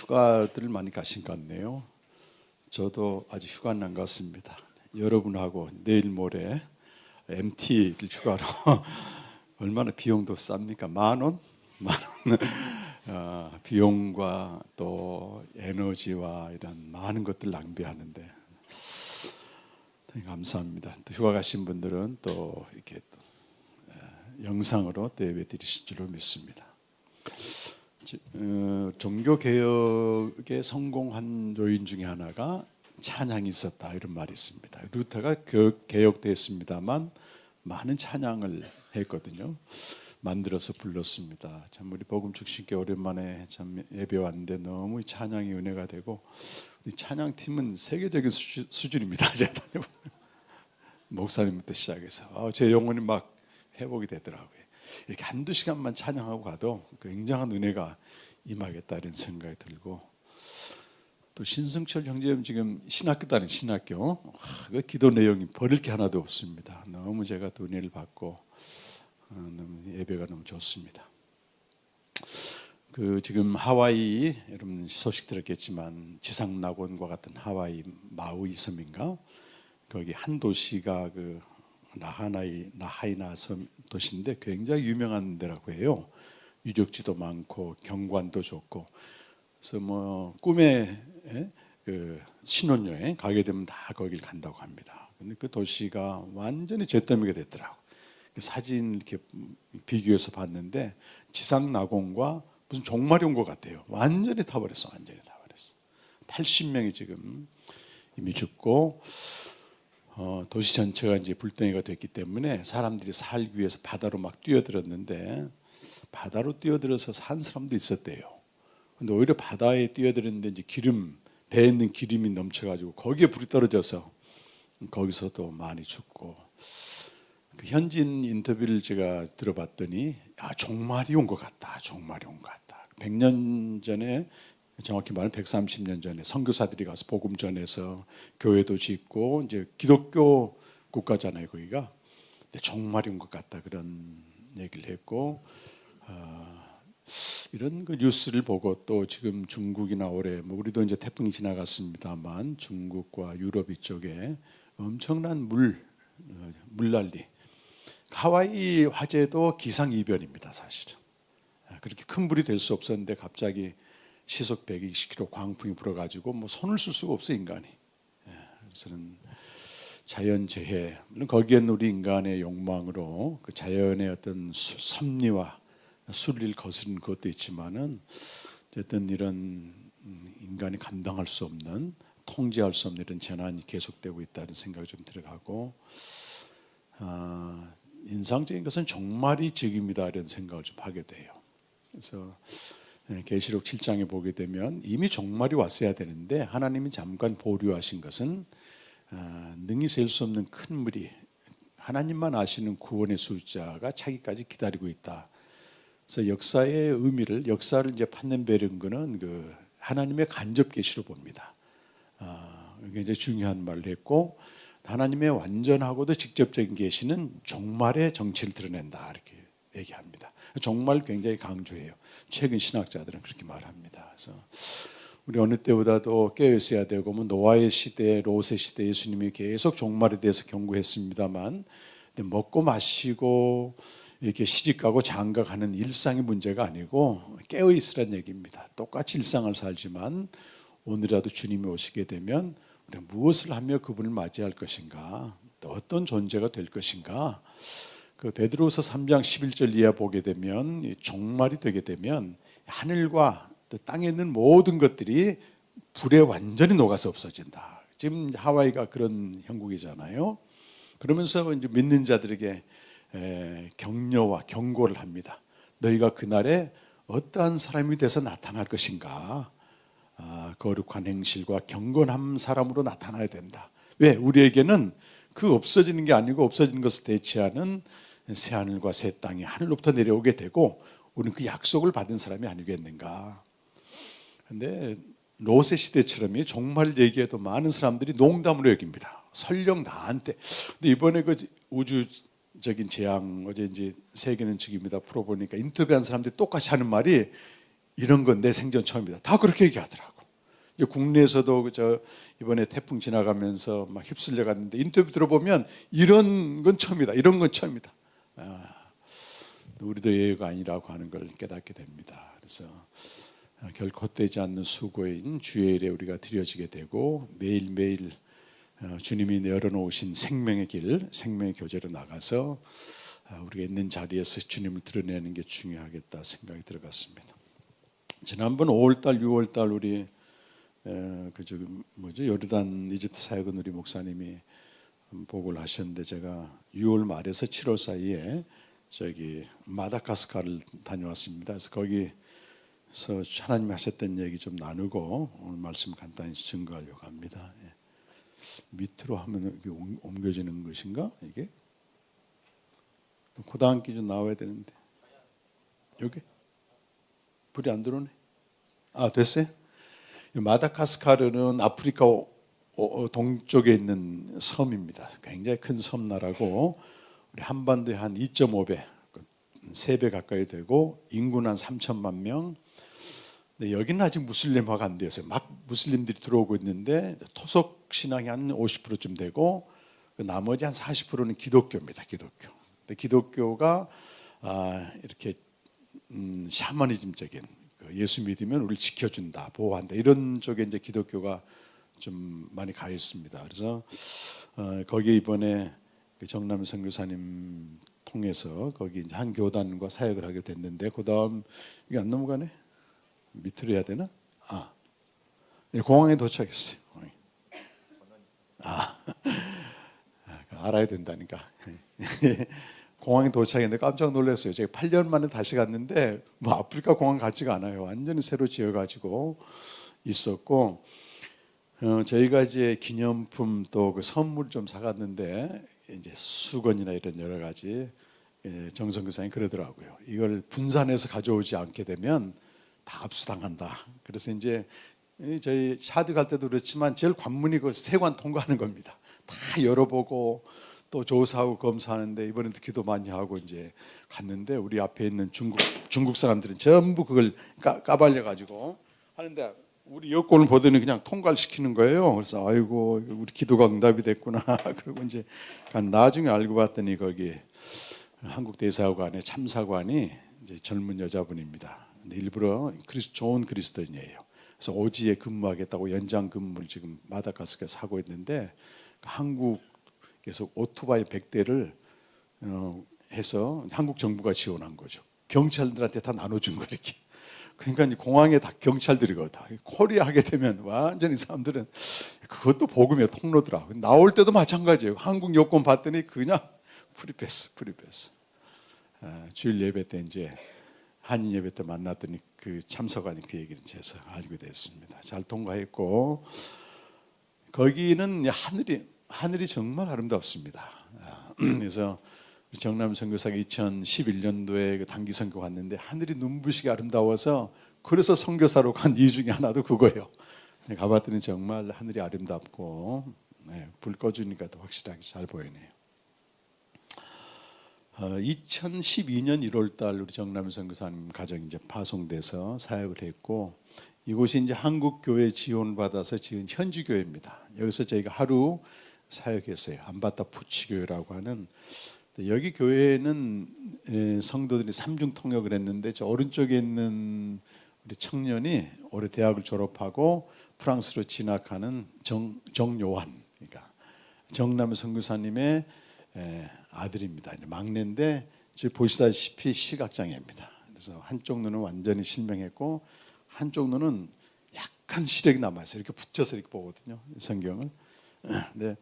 휴가들 많이 가신 것 같네요. 저도 아직 휴가는 안 갔습니다. 여러분하고 내일 모레 MT를 휴가로 얼마나 비용도 쌉니까? 10,000원? 10,000원. 비용과 또 에너지와 이런 많은 것들 낭비하는데 감사합니다. 또 휴가 가신 분들은 또 이렇게 영상으로 또 예배 드리실 줄로 믿습니다. 종교 개혁에 성공한 요인 중에 하나가 찬양이 있었다 이런 말이 있습니다. 루터가 개혁됐습니다만 많은 찬양을 했거든요. 만들어서 불렀습니다. 참 우리 복음 축식교 오랜만에 참 예배 왔는데 너무 찬양이 은혜가 되고 우리 찬양팀은 세계적인 수준입니다. 제가 다녀보면 목사님부터 시작해서 제 영혼이 막 회복이 되더라고요. 이렇게 한두 시간만 찬양하고 가도 굉장한 은혜가 임하겠다 이런 생각이 들고 또 신승철 형제님 지금 신학교 다니는 신학교 그 기도 내용이 버릴 게 하나도 없습니다. 너무 제가 또 은혜를 받고 너무 예배가 너무 좋습니다. 지금 하와이 여러분 소식 들었겠지만 지상 낙원과 같은 하와이 마우이 섬인가 거기 한 도시가 라하이나 섬 도시인데 굉장히 유명한 데라고 해요. 유적지도 많고 경관도 좋고 그래서 뭐 꿈에 신혼여행 가게 되면 다 거길 간다고 합니다. 근데 그 도시가 완전히 잿더미가 됐더라고. 사진 이렇게 비교해서 봤는데 지상 낙원과 무슨 종말이 온 것 같아요. 완전히 타버렸어. 80명이 지금 이미 죽고 도시 전체가 이제 불덩이가 됐기 때문에 사람들이 살기 위해서 바다로 막 뛰어들었는데 바다로 뛰어들어서 산 사람도 있었대요. 근데 오히려 바다에 뛰어들었는데 이제 배에 있는 기름이 넘쳐가지고 거기에 불이 떨어져서 거기서도 많이 죽고 그 현지인 인터뷰를 제가 들어봤더니 종말이 온 것 같다. 100년 전에 정확히 말하면 130년 전에 선교사들이 가서 복음 전해서 교회도 짓고 이제 기독교 국가잖아요 거기가. 근데 종말이 온 것 같다 그런 얘기를 했고 이런 그 뉴스를 보고 또 지금 중국이나 올해 우리도 이제 태풍이 지나갔습니다만 중국과 유럽 이쪽에 엄청난 물난리. 하와이 화재도 기상이변입니다 사실은. 그렇게 큰 불이 될 수 없었는데 갑자기 시속 120km 광풍이 불어가지고 뭐 손을 쓸 수가 없어 인간이. 그래서는 자연재해 물론 거기엔 우리 인간의 욕망으로 그 자연의 어떤 섭리와 순리를 거스르는 것도 있지만은 어쨌든 이런 인간이 감당할 수 없는 통제할 수 없는 이런 재난이 계속되고 있다는 생각이 좀 들어가고 인상적인 것은 종말이 지금이다 이런 생각을 좀 하게 돼요. 그래서 계시록 7장에 보게 되면 이미 종말이 왔어야 되는데 하나님이 잠깐 보류하신 것은 능히 셀 수 없는 큰 물이 하나님만 아시는 구원의 숫자가 차기까지 기다리고 있다. 그래서 역사의 의미를 역사를 이제 판단 베는 거는 그 하나님의 간접 계시로 봅니다. 굉장히 중요한 말을 했고 하나님의 완전하고도 직접적인 계시는 종말의 정체를 드러낸다 이렇게 얘기합니다. 종말 굉장히 강조해요. 최근 신학자들은 그렇게 말합니다. 그래서 우리 어느 때보다도 깨어 있어야 되고 노아의 시대, 롯의 시대 예수님이 계속 종말에 대해서 경고했습니다만 먹고 마시고 이렇게 시집가고 장가가는 일상의 문제가 아니고 깨어 있으란 얘기입니다. 똑같이 일상을 살지만 오늘이라도 주님이 오시게 되면 우리가 무엇을 하며 그분을 맞이할 것인가, 또 어떤 존재가 될 것인가. 그 베드로후서 3장 11절 이하 보게 되면 종말이 되게 되면 하늘과 또 땅에 있는 모든 것들이 불에 완전히 녹아서 없어진다. 지금 하와이가 그런 형국이잖아요. 그러면서 이제 믿는 자들에게 격려와 경고를 합니다. 너희가 그날에 어떠한 사람이 돼서 나타날 것인가. 거룩한 행실과 경건한 사람으로 나타나야 된다. 왜? 우리에게는 그 없어지는 게 아니고 없어지는 것을 대체하는 새 하늘과 새 땅이 하늘로부터 내려오게 되고 우리는 그 약속을 받은 사람이 아니겠는가. 그런데 롯의 시대처럼 종말 얘기에도 많은 사람들이 농담으로 여깁니다. 설령 나한테. 근데 이번에 그 우주적인 재앙 어제 이제 세계는 지금이다 풀어보니까 인터뷰한 사람들이 똑같이 하는 말이 이런 건 내 생전 처음이다. 다 그렇게 얘기하더라고. 이제 국내에서도 저 이번에 태풍 지나가면서 막 휩쓸려 갔는데 인터뷰 들어보면 이런 건 처음이다. 이런 건 처음이다. 우리도 예외가 아니라고 하는 걸 깨닫게 됩니다. 그래서 결코 헛되지 않는 수고인 주의 일에 우리가 드려지게 되고 매일매일 주님이 열어놓으신 생명의 길, 생명의 교제로 나가서 우리가 있는 자리에서 주님을 드러내는 게 중요하겠다 생각이 들어갔습니다. 지난번 5월달, 6월달 우리 요르단 이집트 사역은 우리 목사님이 보고를 하셨는데 제가 6월 말에서 7월 사이에 저기 마다가스카르를 다녀왔습니다. 그래서 거기서 하나님이 하셨던 얘기 좀 나누고 오늘 말씀 간단히 증거하려고 합니다. 밑으로 하면 이게 옮겨지는 것인가? 이게 고단기 좀 나와야 되는데 여기 불이 안 들어오네. 됐어요? 마다가스카르는 아프리카 동쪽에 있는 섬입니다. 굉장히 큰 섬나라고 우리 한반도에 한 2.5배, 3배 가까이 되고 인구는 한 3천만 명. 근데 여기는 아직 무슬림화가 안 되어서 막 무슬림들이 들어오고 있는데 토속 신앙이 한 50%쯤 되고 나머지 한 40%는 기독교입니다. 근데 기독교가 이렇게 샤머니즘적인 예수 믿으면 우리를 지켜준다, 보호한다 이런 쪽에 이제 기독교가 좀 많이 가 있습니다. 그래서 거기에 이번에 정남 선교사님 통해서 거기 이제 한 교단과 사역을 하게 됐는데 그다음 이게 안 넘어가네. 밑으로 해야 되나? 공항에 도착했어요. 알아야 된다니까. 공항에 도착했는데 깜짝 놀랐어요. 제가 8년 만에 다시 갔는데 뭐 아프리카 공항 같지가 않아요. 완전히 새로 지어가지고 있었고 저희가 이제 기념품 또 그 선물 좀 사갔는데 이제 수건이나 이런 여러 가지 정선교사님 그러더라고요. 이걸 분산해서 가져오지 않게 되면 다 압수당한다. 그래서 이제 저희 샤드 갈 때도 그렇지만 제일 관문이 그 세관 통과하는 겁니다. 다 열어보고 또 조사하고 검사하는데 이번에도 기도 많이 하고 이제 갔는데 우리 앞에 있는 중국 사람들은 전부 그걸 까발려 가지고 하는데 우리 여권을 보더니 그냥 통과를 시키는 거예요. 그래서 아이고 우리 기도가 응답이 됐구나. 그리고 이제 나중에 알고 봤더니 거기 한국 대사관의 참사관이 이제 젊은 여자분입니다. 근데 일부러 좋은 그리스도인이에요. 그래서 오지에 근무하겠다고 연장 근무를 지금 마다가스카르에 사고 있는데 한국에서 오토바이 100대를 해서 한국 정부가 지원한 거죠. 경찰들한테 다 나눠준 거 이렇게. 그러니까 공항에 다 경찰들이거든. 코리아 하게 되면 완전히 사람들은 그것도 복음의 통로더라. 나올 때도 마찬가지예요. 한국 여권 봤더니 그냥 프리패스. 주일 예배 때 이제 한인 예배 때 만났더니 그 참석관이 그 얘기를 해서 알게 됐습니다. 잘 통과했고 거기는 하늘이 정말 아름답습니다. 그래서 정남 선교사가 2011년도에 그 단기 선교 갔는데 하늘이 눈부시게 아름다워서 그래서 선교사로 간 이유 중에 하나도 그거예요. 가봤더니 정말 하늘이 아름답고 불 꺼주니까 더 확실하게 잘 보이네요. 2012년 1월달 우리 정남 선교사님 가정이 이제 파송돼서 사역을 했고 이곳이 이제 한국 교회 지원을 받아서 지은 현지 교회입니다. 여기서 저희가 하루 사역했어요. 안바타 푸치교회라고 하는. 여기 교회는 성도들이 삼중 통역을 했는데 저 오른쪽에 있는 우리 청년이 올해 대학을 졸업하고 프랑스로 진학하는 정요한, 그러니까 정남 선교사님의 아들입니다. 막내인데 지금 보시다시피 시각장애입니다. 그래서 한쪽 눈은 완전히 실명했고 한쪽 눈은 약간 시력이 남아있어요. 이렇게 붙여서 이렇게 보거든요. 성경을. 근데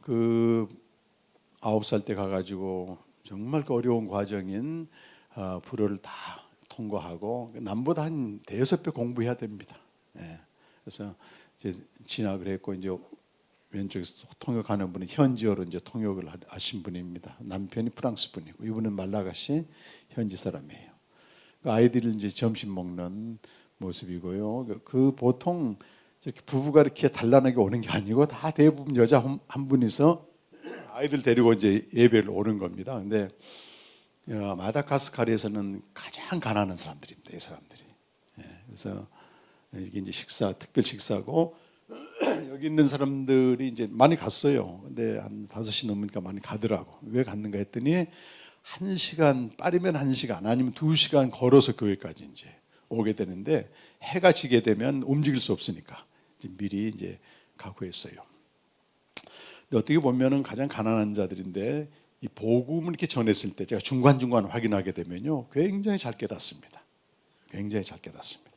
그 9살 때 가가지고 정말 그 어려운 과정인 불어를 다 통과하고 남보다 한 5배 공부해야 됩니다. 그래서 이제 진학을 했고 이제 왼쪽에서 통역하는 분은 현지어로 이제 통역을 하신 분입니다. 남편이 프랑스 분이고 이분은 말라가시 현지 사람이에요. 그 아이들이 이제 점심 먹는 모습이고요. 그 보통 이렇게 부부가 이렇게 단란하게 오는 게 아니고 다 대부분 여자 한 분이서 아이들 데리고 이제 예배를 오는 겁니다. 근데 마다가스카르에서는 가장 가난한 사람들입니다. 이 사람들이. 그래서 이게 이제 특별 식사고 여기 있는 사람들이 이제 많이 갔어요. 근데 한 5시 넘으니까 많이 가더라고. 왜 갔는가 했더니 1시간, 빠르면 1시간 아니면 2시간 걸어서 교회까지 이제 오게 되는데 해가 지게 되면 움직일 수 없으니까 이제 미리 이제 가고 했어요. 근데 어떻게 보면은 가장 가난한 자들인데 이 복음을 이렇게 전했을 때 제가 중간중간 확인하게 되면요, 굉장히 잘 깨닫습니다. 굉장히 잘 깨닫습니다.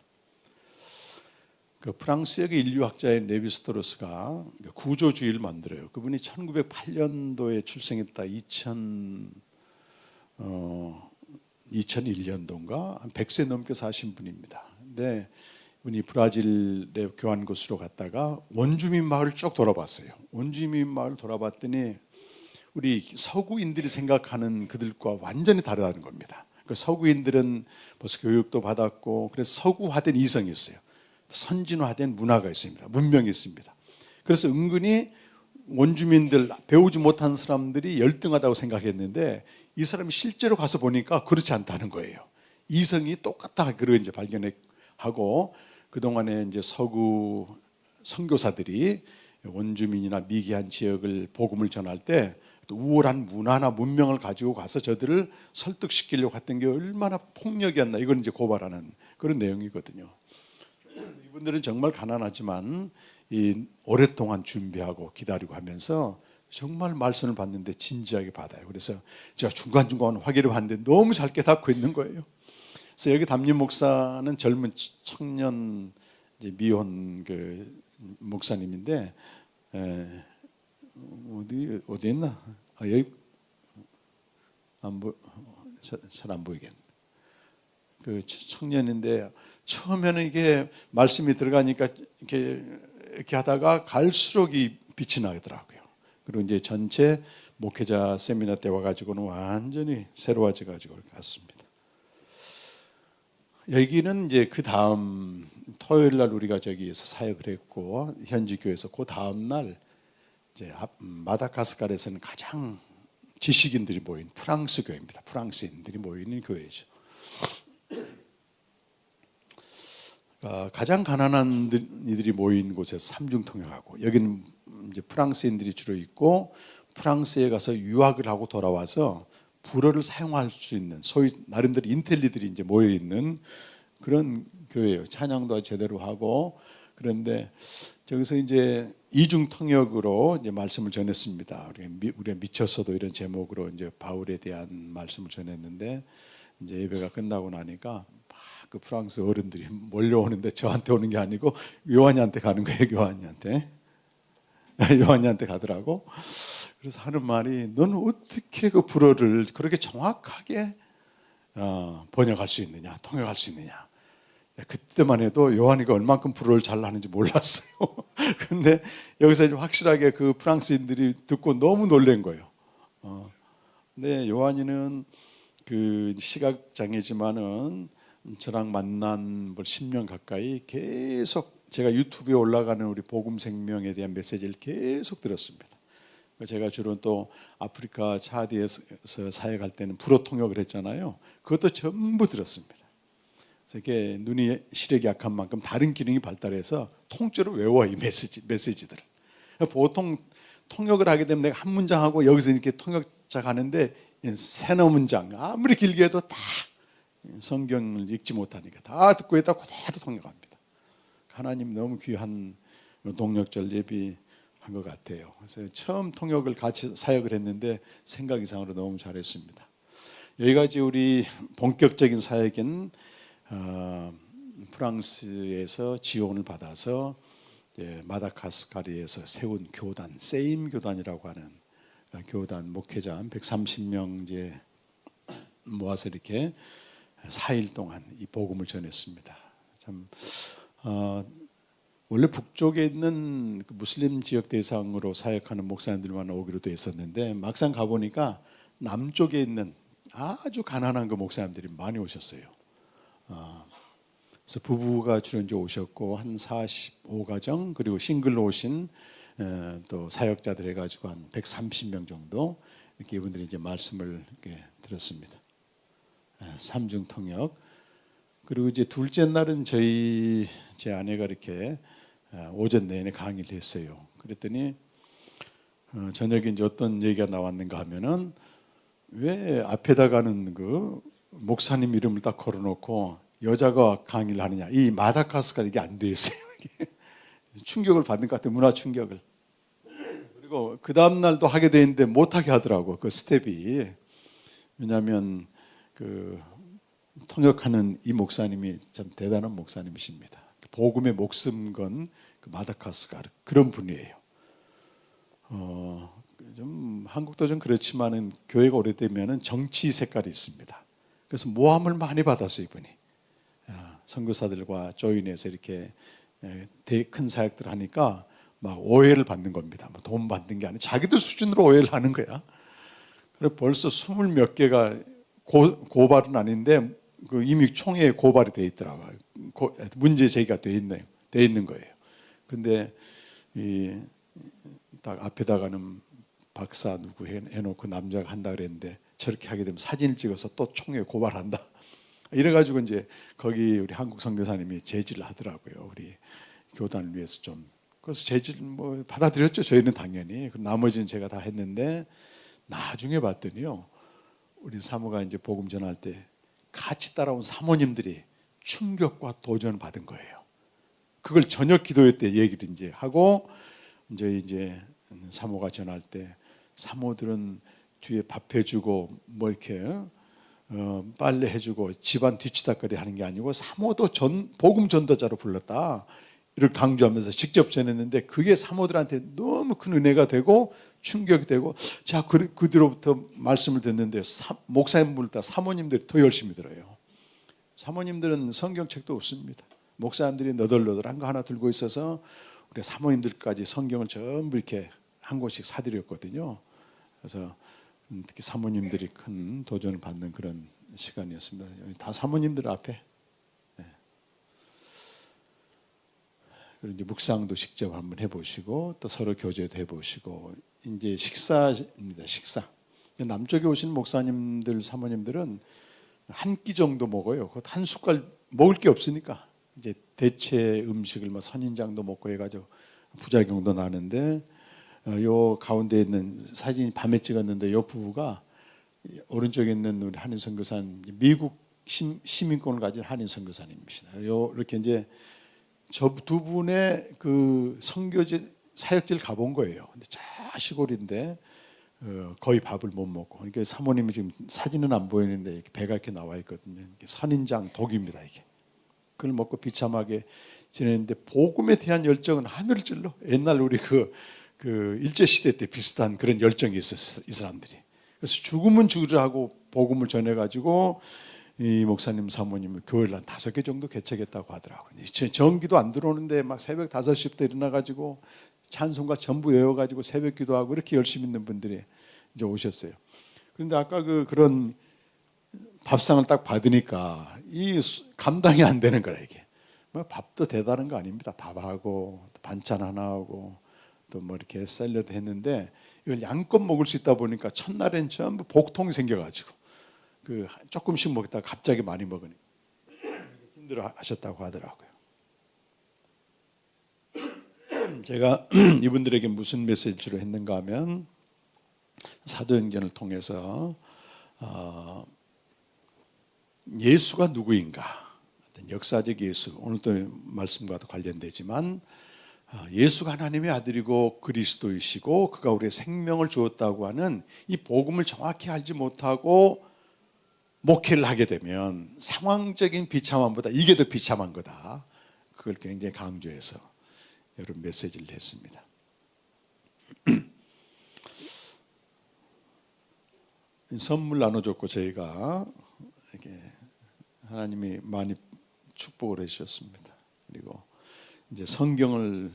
그 프랑스의 인류학자인 레비스토로스가 구조주의를 만들어요. 그분이 1908년도에 출생했다. 2001년도인가 한 100세 넘게 사신 분입니다. 근데 이분이 브라질의 교환고수로 갔다가 원주민 마을을 쭉 돌아봤어요. 원주민 마을 돌아봤더니 우리 서구인들이 생각하는 그들과 완전히 다르다는 겁니다. 그 서구인들은 벌써 교육도 받았고 그래서 서구화된 이성이 있어요. 선진화된 문화가 있습니다. 문명이 있습니다. 그래서 은근히 원주민들, 배우지 못한 사람들이 열등하다고 생각했는데 이 사람이 실제로 가서 보니까 그렇지 않다는 거예요. 이성이 똑같다 그걸 이제 발견하고 그동안에 이제 서구 선교사들이 원주민이나 미개한 지역을 복음을 전할 때 우월한 문화나 문명을 가지고 가서 저들을 설득시키려고 했던 게 얼마나 폭력이었나 이걸 이제 고발하는 그런 내용이거든요. 이분들은 정말 가난하지만 오랫동안 준비하고 기다리고 하면서 정말 말씀을 받는데 진지하게 받아요. 그래서 제가 중간중간 확인을 봤는데 너무 잘 깨닫고 있는 거예요. 그래서 여기 담임 목사는 젊은 청년 이제 미혼 그 목사님인데 어디 있나? 여기 잘 안 보이겠네. 그 청년인데 처음에는 이게 말씀이 들어가니까 이렇게 하다가 갈수록 이 빛이 나더라고요. 그리고 이제 전체 목회자 세미나 때 와가지고는 완전히 새로워져 가지고 갔습니다. 여기는 이제 그 다음 토요일 날 우리가 저기에서 사역을 했고 현지 교회에서 그 다음 날 이제 마다가스카르에서는 가장 지식인들이 모인 프랑스 교회입니다. 프랑스인들이 모이는 교회죠. 가장 가난한 이들이 모인 곳에서 삼중통역하고 여기는 이제 프랑스인들이 주로 있고 프랑스에 가서 유학을 하고 돌아와서 불어를 사용할 수 있는 소위 나름대로 인텔리들이 이제 모여 있는 그런 교회예요. 찬양도 제대로 하고 그런데 저기서 이제 이중 통역으로 이제 말씀을 전했습니다. 우리가 미쳤어도 이런 제목으로 이제 바울에 대한 말씀을 전했는데 이제 예배가 끝나고 나니까 그 프랑스 어른들이 몰려오는데 저한테 오는 게 아니고 요한이한테 가는 거예요. 요한이한테 가더라고. 그래서 하는 말이 너는 어떻게 그 불어를 그렇게 정확하게 번역할 수 있느냐, 통역할 수 있느냐. 그때만 해도 요한이가 얼만큼 불어를 잘 하는지 몰랐어요. 근데 여기서 확실하게 그 프랑스인들이 듣고 너무 놀란 거예요. 근데 요한이는 그 시각장애지만은 저랑 만난 10년 가까이 계속 제가 유튜브에 올라가는 우리 복음생명에 대한 메시지를 계속 들었습니다. 제가 주로 또 아프리카 차디에서 사역할 때는 불어 통역을 했잖아요. 그것도 전부 들었습니다. 그래서 이렇게 눈이 시력이 약한 만큼 다른 기능이 발달해서 통째로 외워 이 메시지들. 보통 통역을 하게 되면 내가 한 문장 하고 여기서 이렇게 통역자 가는데 세너 문장 아무리 길게 해도 다 성경을 읽지 못하니까 다 듣고 있다 그대로 통역합니다. 하나님 너무 귀한 동역절 예비한 것 같아요. 그래서 처음 통역을 같이 사역을 했는데 생각 이상으로 너무 잘했습니다. 여기까지 우리 본격적인 사역인 프랑스에서 지원을 받아서 마다가스카르에서 세운 교단 세임 교단이라고 하는 교단 목회자 한 130명 이제 모아서 이렇게 4일 동안 이 복음을 전했습니다. 참 원래 북쪽에 있는 그 무슬림 지역 대상으로 사역하는 목사님들만 오기로 돼 있었는데 막상 가보니까 남쪽에 있는 아주 가난한 그 목사님들이 많이 오셨어요. 그래서 부부가 주로 이제 오셨고 한 45가정 그리고 싱글로 오신 또 사역자들 해가지고 한 130명 정도 이렇게 이분들이 이제 말씀을 이렇게 들었습니다. 삼중 통역. 그리고 이제 둘째 날은 제 아내가 이렇게 오전 내내 강의를 했어요. 그랬더니 저녁에 이제 어떤 얘기가 나왔는가 하면은 왜 앞에다가는 그 목사님 이름을 딱 걸어놓고 여자가 강의를 하느냐. 이 마다가스카르 이게 안 돼 있어요. 충격을 받는 것 같아요. 문화 충격을. 그리고 그 다음 날도 하게 돼 있는데 못하게 하더라고. 그 스텝이. 왜냐하면 그 통역하는 이 목사님이 참 대단한 목사님이십니다. 복음의 목숨 건 그 마다가스카르 그런 분이에요. 좀 한국도 좀 그렇지만은 교회가 오래되면은 정치 색깔이 있습니다. 그래서 모함을 많이 받았어요 이분이. 선교사들과 조인해서 이렇게 큰 사역들 하니까 막 오해를 받는 겁니다. 뭐 돈 받는 게 아니라 자기들 수준으로 오해를 하는 거야. 그래서 벌써 20몇 개가 고발은 아닌데 그 이미 총회에 고발이 돼 있더라고요. 문제 제기가 돼 있는 거예요. 근데 딱 앞에다가는 박사 누구 해놓고 남자가 한다 그랬는데 저렇게 하게 되면 사진을 찍어서 또 총회에 고발한다. 이래가지고 이제 거기 우리 한국 선교사님이 제지를 하더라고요. 우리 교단을 위해서 좀. 그래서 제지를 뭐 받아들였죠. 저희는 당연히. 나머지는 제가 다 했는데 나중에 봤더니요. 우리 사모가 이제 복음 전할 때 같이 따라온 사모님들이 충격과 도전을 받은 거예요. 그걸 저녁 기도회 때 얘기를 이제 하고 이제 사모가 전할 때 사모들은 뒤에 밥 해주고 뭐 이렇게 빨래 해주고 집안 뒤치다거리 하는 게 아니고 사모도 복음 전도자로 불렀다. 이를 강조하면서 직접 전했는데 그게 사모들한테 너무 큰 은혜가 되고 충격이 되고 자 그 뒤로부터 말씀을 듣는데 목사님들보다 사모님들이 더 열심히 들어요. 사모님들은 성경책도 없습니다. 목사님들이 너덜너덜한 거 하나 들고 있어서 우리 사모님들까지 성경을 전부 이렇게 한 권씩 사드렸거든요. 그래서 특히 사모님들이 큰 도전을 받는 그런 시간이었습니다. 다 사모님들 앞에. 네. 그리고 이제 묵상도 직접 한번 해보시고 또 서로 교제도 해보시고 이제 식사입니다. 식사. 남쪽에 오신 목사님들 사모님들은 한 끼 정도 먹어요. 그것 한 숟갈 먹을 게 없으니까 이제 대체 음식을 뭐 선인장도 먹고 해가지고 부작용도 나는데 요 가운데 있는 사진 밤에 찍었는데 요 부부가 오른쪽에 있는 우리 한인 선교사님 미국 시민권을 가진 한인 선교사님이시다. 요 이렇게 이제 저 두 분의 그 선교지 사역지를 가본 거예요. 근데 저 시골인데 거의 밥을 못 먹고 그러니까 사모님이 지금 사진은 안 보이는데 이렇게 배가 이렇게 나와 있거든요. 선인장 독입니다 이게. 그걸 먹고 비참하게 지내는데 복음에 대한 열정은 하늘을 찔러. 옛날 우리 그 일제 시대 때 비슷한 그런 열정이 있었어 이 사람들이. 그래서 죽으면 죽으라고 복음을 전해가지고 이 목사님 사모님은 교회를 한 5개 정도 개척했다고 하더라고요. 전기도 안 들어오는데 막 새벽 5시부터 일어나가지고 찬송가 전부 외워가지고 새벽 기도하고 이렇게 열심히 있는 분들이 이제 오셨어요. 그런데 아까 그런 밥상을 딱 받으니까 이 감당이 안 되는 거라 이게. 뭐 밥도 대단한 거 아닙니다. 밥하고 반찬 하나 하고 또 뭐 이렇게 샐러드 했는데 이걸 양껏 먹을 수 있다 보니까 첫날엔 전부 복통이 생겨가지고 그 조금씩 먹다가 갑자기 많이 먹으니 힘들어 하셨다고 하더라고요. 제가 이분들에게 무슨 메시지를 했는가 하면 사도행전을 통해서 예수가 누구인가, 역사적 예수, 오늘도 말씀과도 관련되지만 예수가 하나님의 아들이고 그리스도이시고 그가 우리의 생명을 주었다고 하는 이 복음을 정확히 알지 못하고 목회를 하게 되면 상황적인 비참함보다 이게 더 비참한 거다. 그걸 굉장히 강조해서 여러분 메시지를 했습니다. 선물 나눠줬고 저희가 이렇게 하나님이 많이 축복을 해주셨습니다. 그리고 이제 성경을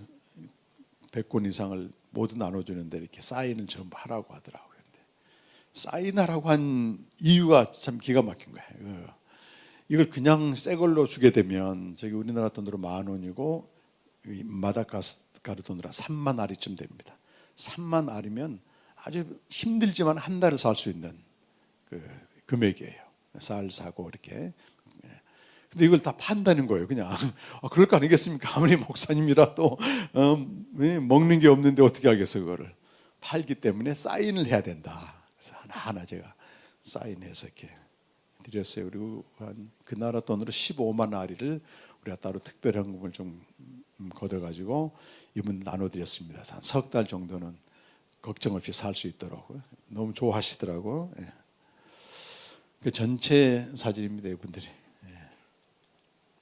100권 이상을 모두 나눠주는데 이렇게 사인을 전부 하라고 하더라고요. 근데 사인하라고 한 이유가 참 기가 막힌 거예요. 이걸 그냥 새 걸로 주게 되면 저기 우리나라 돈으로 10,000원이고 마다가스카르 돈으로 3만 알이쯤 됩니다. 3만 알이면 아주 힘들지만 한 달을 살 수 있는 그 금액이에요. 쌀 사고 이렇게. 근데 이걸 다 판다는 거예요. 그냥 그럴 거 아니겠습니까? 아무리 목사님이라도 먹는 게 없는데 어떻게 하겠어 그거를. 팔기 때문에 사인을 해야 된다. 그래서 하나하나 제가 사인해서 이렇게 드렸어요. 그리고 그 나라 돈으로 15만 아리를 우리가 따로 특별 헌금을 좀 걷어가지고 이분 나눠드렸습니다. 한 석 달 정도는 걱정 없이 살 수 있도록. 너무 좋아하시더라고. 예. 그 전체 사진입니다, 이분들이. 예.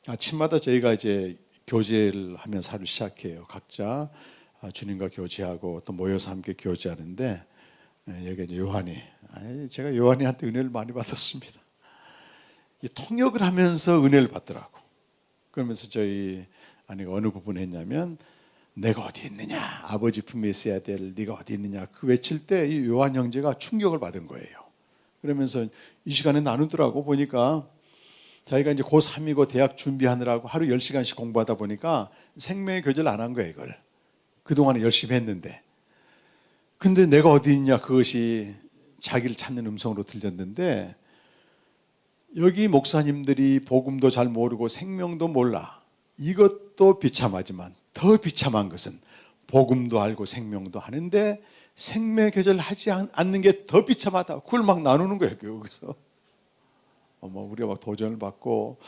아침마다 저희가 이제 교제를 하면서 하루 시작해요. 각자 주님과 교제하고 또 모여서 함께 교제하는데, 여기 이제 요한이, 제가 요한이한테 은혜를 많이 받았습니다. 이 통역을 하면서 은혜를 받더라고. 그러면서 저희 아내가 어느 부분 했냐면, 내가 어디 있느냐, 아버지 품에 있어야 될 네가 어디 있느냐, 그 외칠 때 이 요한 형제가 충격을 받은 거예요. 그러면서 이 시간에 나누더라고. 보니까 자기가 이제 고3이고 대학 준비하느라고 하루 10시간씩 공부하다 보니까 생명의 교제를 안 한 거예요. 이걸 그동안에 열심히 했는데, 근데 내가 어디 있냐, 그것이 자기를 찾는 음성으로 들렸는데, 여기 목사님들이 복음도 잘 모르고 생명도 몰라. 이것도 비참하지만 더 비참한 것은 복음도 알고 생명도 하는데 생명의 교제를 하지 않는 게 더 비참하다. 그걸 막 나누는 거예요, 여기서. 우리가 막 도전을 받고,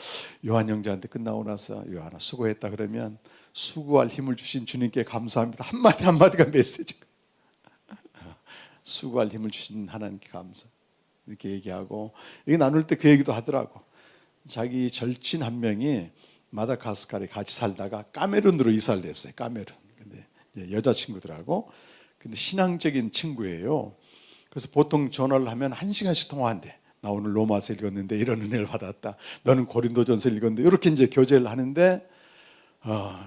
요한 형제한테 끝나고 나서 요한아 수고했다 그러면 수고할 힘을 주신 주님께 감사합니다. 한마디 한마디가 메시지가. 수고할 힘을 주신 하나님께 감사. 이렇게 얘기하고, 이게 나눌 때 그 얘기도 하더라고. 자기 절친 한 명이 마다가스카르에 같이 살다가 카메룬으로 이사를 했어요. 카메룬. 근데 여자친구들하고. 근데 신앙적인 친구예요. 그래서 보통 전화를 하면 1시간씩 통화한대. 나 오늘 로마서 읽었는데 이런 은혜를 받았다. 너는 고린도전서 읽었는데, 이렇게 이제 교제를 하는데,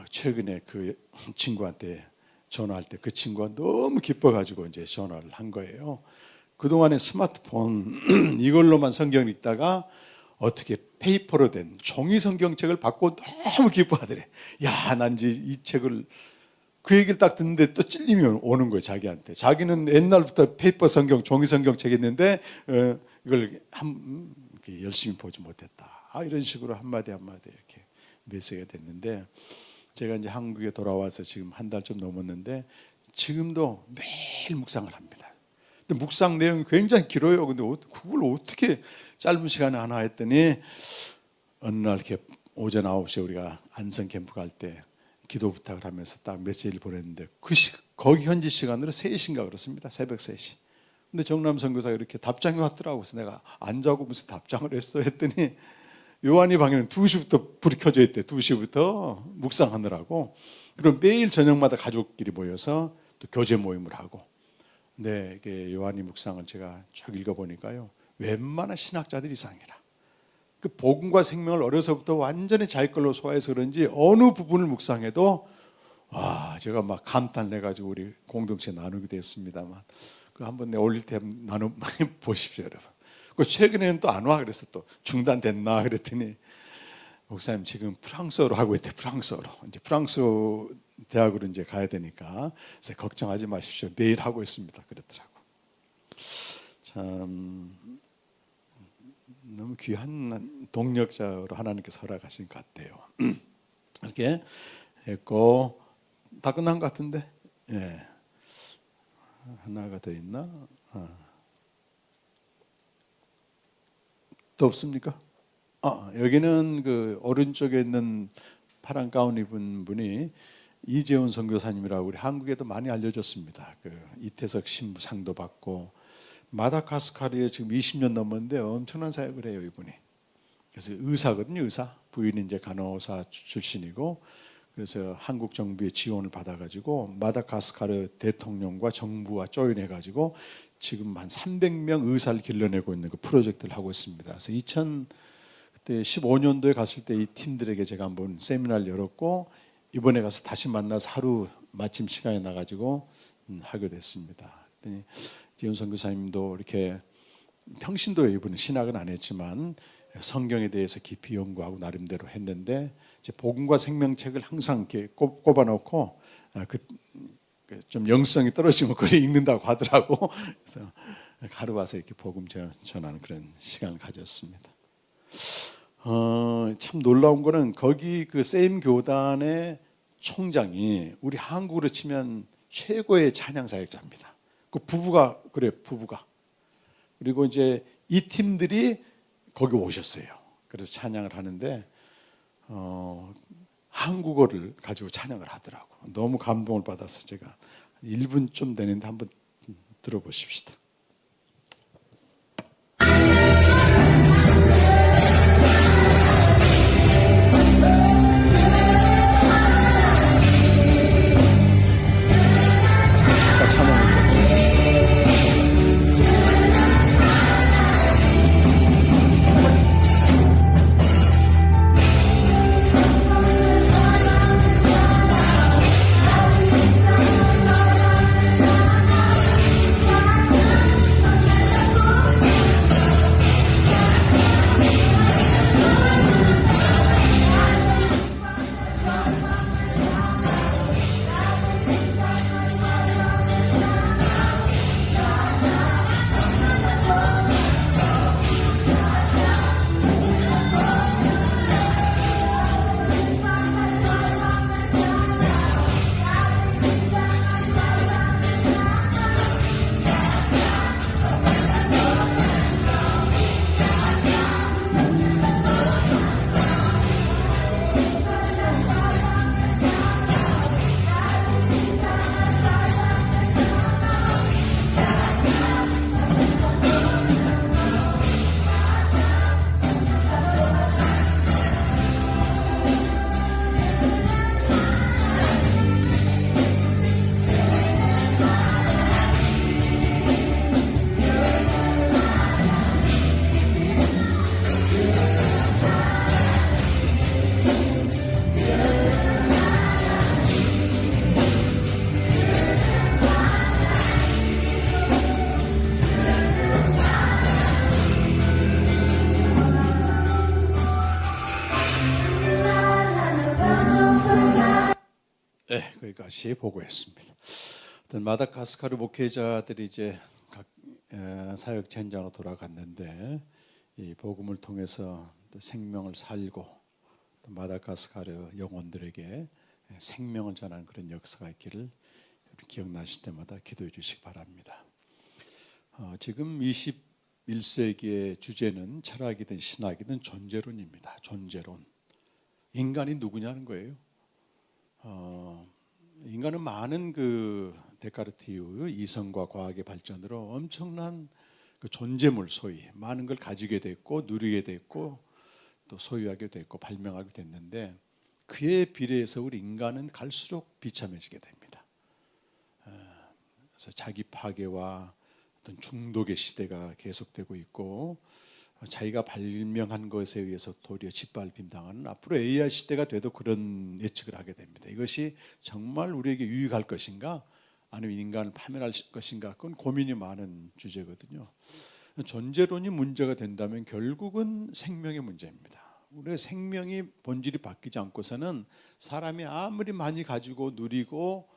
최근에 그 친구한테 전화할 때 그 친구가 너무 기뻐가지고 이제 전화를 한 거예요. 그동안에 스마트폰 이걸로만 성경 읽다가 어떻게 페이퍼로 된 종이 성경책을 받고 너무 기뻐하더래. 야, 난 이제 이 책을, 그 얘기를 딱 듣는데 또 찔림이 오는 거예요, 자기한테. 자기는 옛날부터 페이퍼 성경, 종이 성경책 있는데 이걸 열심히 보지 못했다. 이런 식으로 한마디 한마디 이렇게 메시지가 됐는데, 제가 이제 한국에 돌아와서 지금 한 달 좀 넘었는데 지금도 매일 묵상을 합니다. 근데 묵상 내용이 굉장히 길어요. 근데 그걸 어떻게 짧은 시간에 하나 했더니, 어느 날 이렇게 오전 9시에 우리가 안성 캠프 갈 때 기도 부탁을 하면서 딱 메시지를 보냈는데, 거기 현지 시간으로 3시인가 그렇습니다. 새벽 3시. 근데 정남 선교사가 이렇게 답장이 왔더라고. 그래서 내가 안 자고 무슨 답장을 했어 했더니, 요한이 방에는 2시부터 불이 켜져 있대. 2시부터 묵상하느라고. 그럼 매일 저녁마다 가족끼리 모여서 또 교제 모임을 하고. 근데 이게 요한이 묵상을 제가 쭉 읽어보니까요, 웬만한 신학자들 이상이라. 그 복음과 생명을 어려서부터 완전히 자기 걸로 소화해서 그런지 어느 부분을 묵상해도 제가 막 감탄을 해가지고 우리 공동체 나누게 됐습니다만, 그 한번 내가 올릴 때 나눠 보십시오, 여러분. 그 최근에는 또 안 와. 그래서 또 중단됐나 그랬더니, 목사님 지금 프랑스어로 하고 있대. 프랑스어로. 이제 프랑스 대학으로 이제 가야 되니까 그래서 걱정하지 마십시오. 매일 하고 있습니다. 그랬더라고. 참 너무 귀한 동력자로 하나님께서 허락하신 것 같아요. 이렇게 했고 다 끝난 것 같은데, 예. 하나가 더 있나? 또 없습니까? 여기는 그 오른쪽에 있는 파란 가운 입은 분이 이재훈 선교사님이라고 우리 한국에도 많이 알려졌습니다. 그 이태석 신부상도 받고 마다가스카르에 지금 20년 넘었는데 엄청난 사역을 해요, 이분이. 그래서 의사거든요, 의사. 부인이 이제 간호사 출신이고, 그래서 한국 정부의 지원을 받아가지고 마다가스카르 대통령과 정부와 조인해가지고 지금 한 300명 의사를 길러내고 있는 그 프로젝트를 하고 있습니다. 그래서 그때 15년도에 갔을 때 이 팀들에게 제가 한번 세미나를 열었고, 이번에 가서 다시 만나서 하루 마침 시간이 나가지고 하게 됐습니다. 지훈 선교사님도 이렇게 평신도에 이분은 신학은 안 했지만 성경에 대해서 깊이 연구하고 나름대로 했는데, 이제 복음과 생명책을 항상 이렇게 꼽아놓고 좀 영성이 떨어지면 그걸 읽는다고 하더라고. 그래서 하루 와서 이렇게 복음 전하는 그런 시간을 가졌습니다. 참 놀라운 거는 거기 그 세임 교단의 총장이 우리 한국으로 치면 최고의 찬양 사역자입니다. 그 부부가 그래 부부가 그리고 이제 이 팀들이 거기 오셨어요. 그래서 찬양을 하는데 한국어를 가지고 찬양을 하더라고. 너무 감동을 받아서 제가 1분 좀 되는데 한번 들어보십시다. 네, 거기까지 보고했습니다. 어떤 마다가스카르 목회자들이 이제 각 사역 현장으로 돌아갔는데 이 복음을 통해서 생명을 살고 또 마다가스카르 영혼들에게 생명을 전하는 그런 역사가 있기를 기억나실 때마다 기도해 주시기 바랍니다. 지금 21세기의 주제는 철학이든 신학이든 존재론입니다. 존재론. 인간이 누구냐는 거예요. 인간은 많은 그 데카르트 이후 이성과 과학의 발전으로 엄청난 그 존재물 소위 많은 걸 가지게 됐고 누리게 됐고 또 소유하게 됐고 발명하게 됐는데 그에 비례해서 우리 인간은 갈수록 비참해지게 됩니다. 그래서 자기 파괴와 어떤 중독의 시대가 계속되고 있고 자기가 발명한 것에 의해서 도리어 짓밟힘 당하는 앞으로 AI 시대가 돼도 그런 예측을 하게 됩니다. 이것이 정말 우리에게 유익할 것인가 아니면 인간을 파멸할 것인가 그건 고민이 많은 주제거든요. 존재론이 문제가 된다면 결국은 생명의 문제입니다. 우리의 생명이 본질이 바뀌지 않고서는 사람이 아무리 많이 가지고 누리고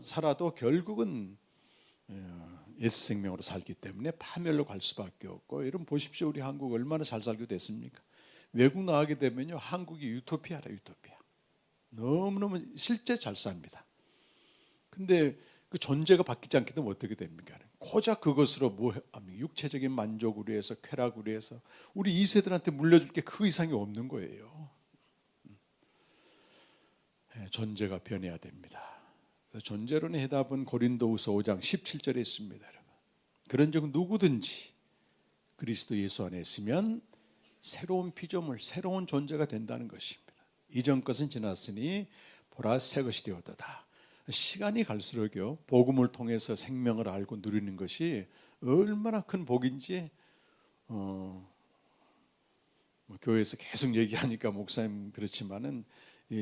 살아도 결국은 예수 생명으로 살기 때문에 파멸로 갈 수밖에 없고 여러분 보십시오. 우리 한국 얼마나 잘 살게 됐습니까? 외국 나가게 되면요 한국이 유토피아라 유토피아. 너무너무 실제 잘 삽니다. 근데 그 존재가 바뀌지 않게 되면 어떻게 됩니까? 고작 그것으로 뭐 육체적인 만족으로 해서 쾌락으로 해서 우리 2세들한테 물려줄 게 그 이상이 없는 거예요. 존재가 변해야 됩니다. 존재론의 해답은 고린도후서 5장 17절에 있습니다. 여러분. 그런즉 누구든지 그리스도 예수 안에 있으면 새로운 피조물, 새로운 존재가 된다는 것입니다. 이전 것은 지났으니 보라 새 것이 되었도다. 시간이 갈수록요 복음을 통해서 생명을 알고 누리는 것이 얼마나 큰 복인지 교회에서 계속 얘기하니까 목사님 그렇지만은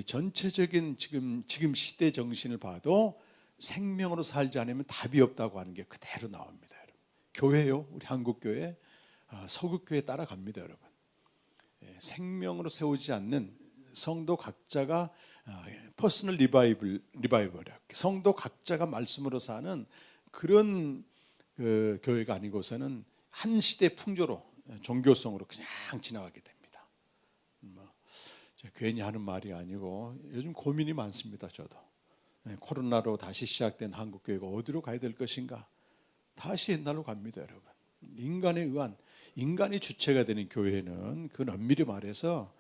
전체적인 지금 시대 정신을 봐도 생명으로 살지 않으면 답이 없다고 하는 게 그대로 나옵니다. 여러분. 교회요, 우리 한국 교회, 서구 교회 따라갑니다, 여러분. 생명으로 세우지 않는 성도 각자가 퍼스널 리바이벌, 성도 각자가 말씀으로 사는 그런 그 교회가 아니고서는 한 시대 풍조로 종교성으로 그냥 지나가게 됩니다. 괜히 하는 말이 아니고 요즘 고민이 많습니다. 저도 코로나로 다시 시작된 한국교회가 어디로 가야 될 것인가. 다시 옛날로 갑니다, 여러분. 인간에 의한, 인간이 주체가 되는 교회는 그 엄밀히 말해서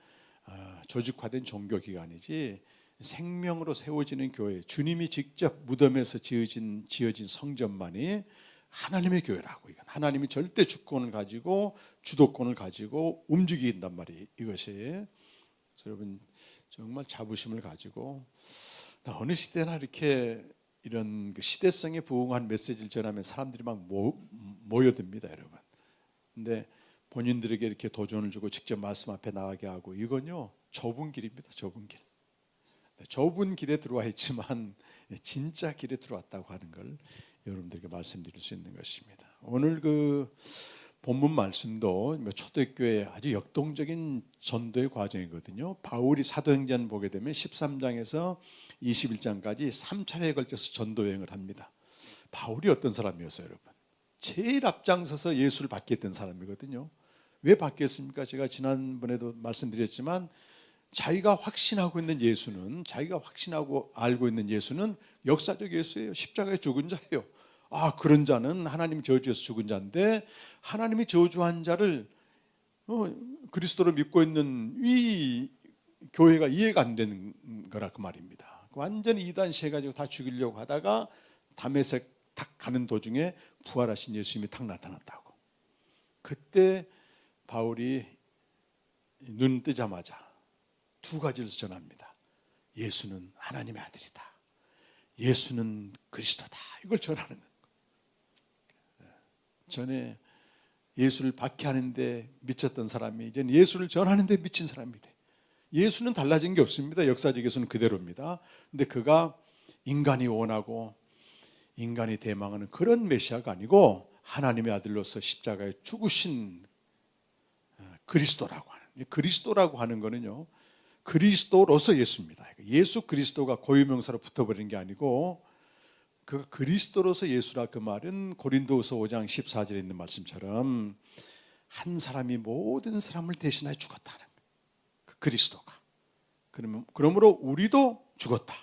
조직화된 종교기관이지 생명으로 세워지는 교회, 주님이 직접 무덤에서 지어진 성전만이 하나님의 교회라고. 이건 하나님이 절대 주권을 가지고 주도권을 가지고 움직인단 말이에요. 이것이 여러분 정말 자부심을 가지고 어느 시대나 이렇게 이런 그 시대성에 부응한 메시지를 전하면 사람들이 막 모여듭니다, 여러분. 근데 본인들에게 이렇게 도전을 주고 직접 말씀 앞에 나가게 하고 이건요 좁은 길입니다. 좁은 길. 좁은 길에 들어와 있지만 진짜 길에 들어왔다고 하는 걸 여러분들에게 말씀드릴 수 있는 것입니다. 오늘 그 본문 말씀도 초대교회 아주 역동적인 전도의 과정이거든요. 바울이 사도행전 보게 되면 13장에서 21장까지 3차례에 걸쳐서 전도 여행을 합니다. 바울이 어떤 사람이었어요, 여러분? 제일 앞장서서 예수를 받게 했던 사람이거든요. 왜 받겠습니까? 제가 지난번에도 말씀드렸지만 자기가 확신하고 있는 예수는, 자기가 확신하고 알고 있는 예수는 역사적 예수예요. 십자가에 죽은 자예요. 그런 자는 하나님 저주에서 죽은 자인데 하나님이 저주한 자를 그리스도로 믿고 있는 이 교회가 이해가 안 되는 거라 그 말입니다. 완전히 이단시해 가지고 다 죽이려고 하다가 다메섹 탁 가는 도중에 부활하신 예수님이 탁 나타났다고. 그때 바울이 눈 뜨자마자 두 가지를 전합니다. 예수는 하나님의 아들이다. 예수는 그리스도다. 이걸 전하는 거예요. 전에 예수를 박해하는데 미쳤던 사람이 이제는 예수를 전하는데 미친 사람이 돼. 예수는 달라진 게 없습니다. 역사적 예수는 그대로입니다. 근데 그가 인간이 원하고 인간이 대망하는 그런 메시아가 아니고 하나님의 아들로서 십자가에 죽으신 그리스도라고 하는, 그리스도라고 하는 거는요 그리스도로서 예수입니다. 예수 그리스도가 고유명사로 붙어버린 게 아니고 그 그리스도로서 예수라 그 말은 고린도후서 5장 14절에 있는 말씀처럼 한 사람이 모든 사람을 대신하여 죽었다는 거예요. 그 그리스도가. 그러므로 우리도 죽었다.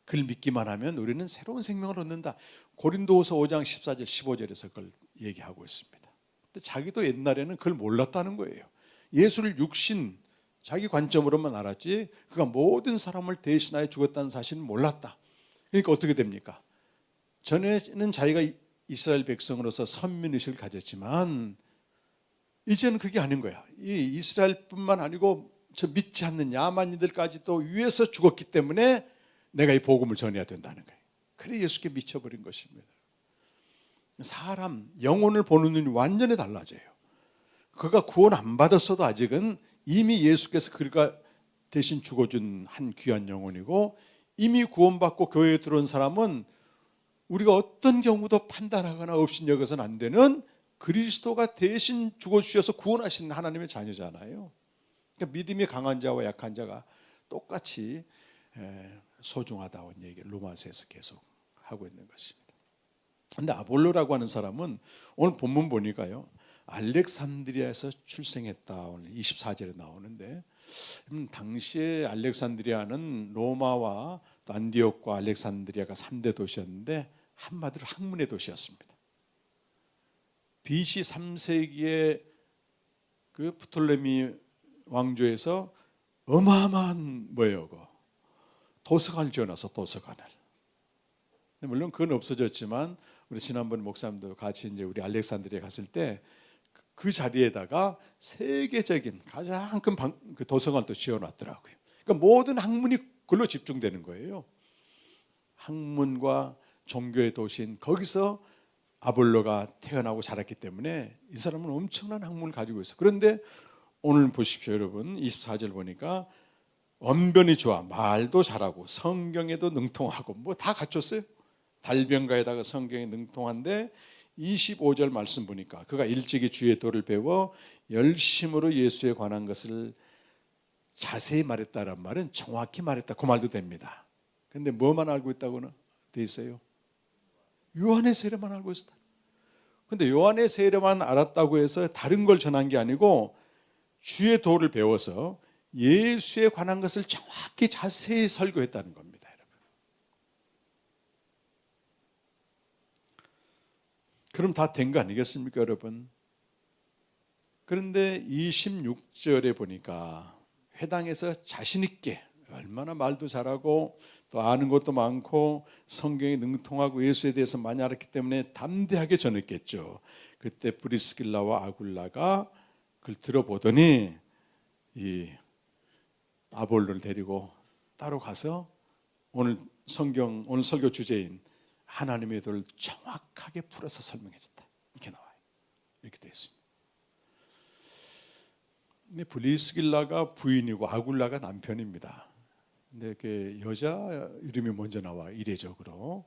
그를 믿기만 하면 우리는 새로운 생명을 얻는다. 고린도후서 5장 14절 15절에서 그걸 얘기하고 있습니다. 근데 자기도 옛날에는 그걸 몰랐다는 거예요. 예수를 육신 자기 관점으로만 알았지 그가 모든 사람을 대신하여 죽었다는 사실은 몰랐다. 그러니까 어떻게 됩니까? 전에는 자기가 이스라엘 백성으로서 선민의식을 가졌지만 이제는 그게 아닌 거야. 이 이스라엘뿐만 아니고 저 믿지 않는 야만인들까지도 위해서 죽었기 때문에 내가 이 복음을 전해야 된다는 거예요. 그래 예수께 미쳐버린 것입니다. 사람 영혼을 보는 눈이 완전히 달라져요. 그가 구원 안 받았어도 아직은 이미 예수께서 그가 대신 죽어준 한 귀한 영혼이고 이미 구원받고 교회에 들어온 사람은 우리가 어떤 경우도 판단하거나 업신여겨서는 안 되는 그리스도가 대신 죽어주셔서 구원하신 하나님의 자녀잖아요. 그러니까 믿음이 강한 자와 약한 자가 똑같이 소중하다는 얘기를 로마서에서 계속 하고 있는 것입니다. 그런데 아볼로라고 하는 사람은 오늘 본문 보니까요 알렉산드리아에서 출생했다. 오늘 24절에 나오는데 당시에 알렉산드리아는 로마와 또 안디옥과 알렉산드리아가 3대 도시였는데 한마디로 학문의 도시였습니다. BC 3세기에 그 프톨레미 왕조에서 어마어마한 뭐예요? 도서관을 지어놔서 도서관을. 물론 그건 없어졌지만 우리 지난번 목사님도 같이 이제 우리 알렉산드리아 갔을 때 그 자리에다가 세계적인 가장 큰 그 도서관을 또 지어놨더라고요. 그러니까 모든 학문이 그걸로 집중되는 거예요. 학문과 종교의 도시인 거기서 아볼로가 태어나고 자랐기 때문에 이 사람은 엄청난 학문을 가지고 있어요. 그런데 오늘 보십시오, 여러분. 24절 보니까 언변이 좋아, 말도 잘하고 성경에도 능통하고 뭐 다 갖췄어요. 달변가에다가 성경에 능통한데 25절 말씀 보니까 그가 일찍이 주의 도를 배워 열심으로 예수에 관한 것을 자세히 말했다란 말은 정확히 말했다 그 말도 됩니다. 그런데 뭐만 알고 있다고는 돼 있어요? 요한의 세례만 알고 있었다. 그런데 요한의 세례만 알았다고 해서 다른 걸 전한 게 아니고 주의 도를 배워서 예수에 관한 것을 정확히 자세히 설교했다는 겁니다, 여러분. 그럼 다 된 거 아니겠습니까, 여러분? 그런데 26절에 보니까 회당에서 자신 있게 얼마나 말도 잘하고 또 아는 것도 많고 성경에 능통하고 예수에 대해서 많이 알았기 때문에 담대하게 전했겠죠. 그때 브리스길라와 아굴라가 그걸 들어보더니 이 아볼로를 데리고 따로 가서 오늘 설교 주제인 하나님의 도를 정확하게 풀어서 설명해 줬다. 이렇게 나와요. 이렇게 되어 있습니다. 근데 브리스길라가 부인이고 아굴라가 남편입니다. 근데 그 여자 이름이 먼저 나와 이례적으로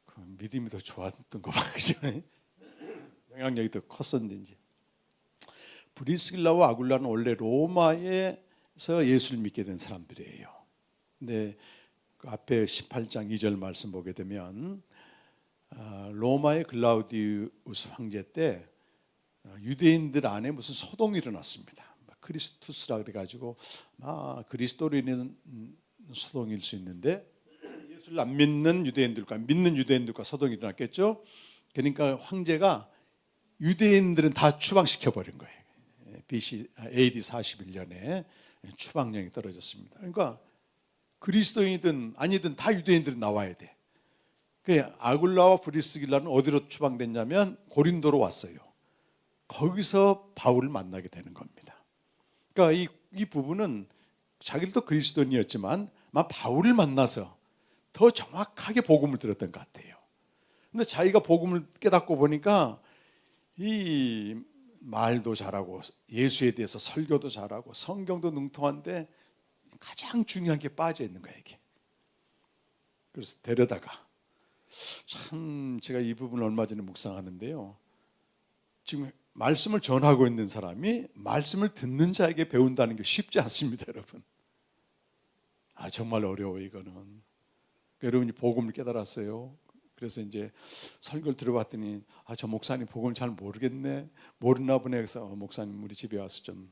그 믿음이 더 좋았던 거 같죠. 영향력이 더 컸었는지. 브리스길라와 아굴라는 원래 로마에서 예수를 믿게 된 사람들이에요. 근데 그 앞에 18장 2절 말씀 보게 되면 로마의 글라우디우스 황제 때 유대인들 안에 무슨 소동이 일어났습니다. 크리스투스라 그래가지고 그리스도로 인한 소동일 수 있는데 예수를 안 믿는 유대인들과 믿는 유대인들과 소동이 일어났겠죠. 그러니까 황제가 유대인들은 다 추방시켜 버린 거예요. BC AD 41년에 추방령이 떨어졌습니다. 그러니까 그리스도인이든 아니든 다 유대인들은 나와야 돼. 그 아굴라와 브리스길라는 어디로 추방됐냐면 고린도로 왔어요. 거기서 바울을 만나게 되는 겁니다. 그러니까 이 부분은 자기들도 그리스도인이었지만 바울을 만나서 더 정확하게 복음을 들었던 것 같아요. 근데 자기가 복음을 깨닫고 보니까 이 말도 잘하고 예수에 대해서 설교도 잘하고 성경도 능통한데 가장 중요한 게 빠져 있는 거예요, 이게. 그래서 데려다가 참 제가 이 부분을 얼마 전에 묵상하는데요. 지금 말씀을 전하고 있는 사람이 말씀을 듣는 자에게 배운다는 게 쉽지 않습니다, 여러분. 정말 어려워요, 이거는. 그러니까 여러분이 복음을 깨달았어요. 그래서 이제 설교를 들어봤더니 저 목사님 복음을 잘 모르겠네, 모르나 보네. 그래서 목사님 우리 집에 와서 좀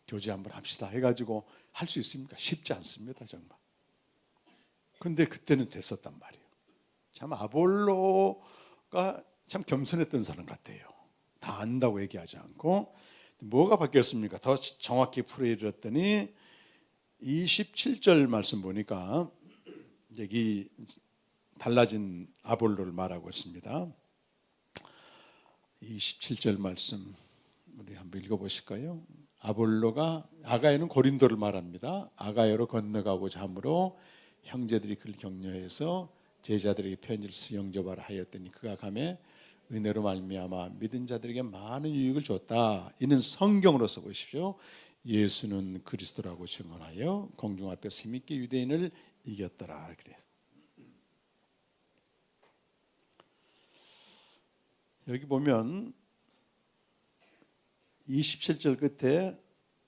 교제 한번 합시다 해가지고 할 수 있습니까? 쉽지 않습니다, 정말. 그런데 그때는 됐었단 말이에요. 참 아볼로가 참 겸손했던 사람 같아요. 다 안다고 얘기하지 않고. 뭐가 바뀌었습니까? 더 정확히 풀어드렸더니 27절 말씀 보니까 여기 달라진 아볼로를 말하고 있습니다. 27절 말씀 우리 한번 읽어보실까요? 아볼로가 아가야는 고린도를 말합니다. 아가야로 건너가고자 하므로 형제들이 그를 격려해서 제자들에게 편지를 쓰 영접하라 하였더니 그가 가매 은혜로 말미암아 믿은 자들에게 많은 유익을 줬다. 이는 성경으로서 보십시오. 예수는 그리스도라고 증언하여 공중 앞에서 힘있게 유대인을 이겼더라. 이렇게 돼요. 여기 보면 27절 끝에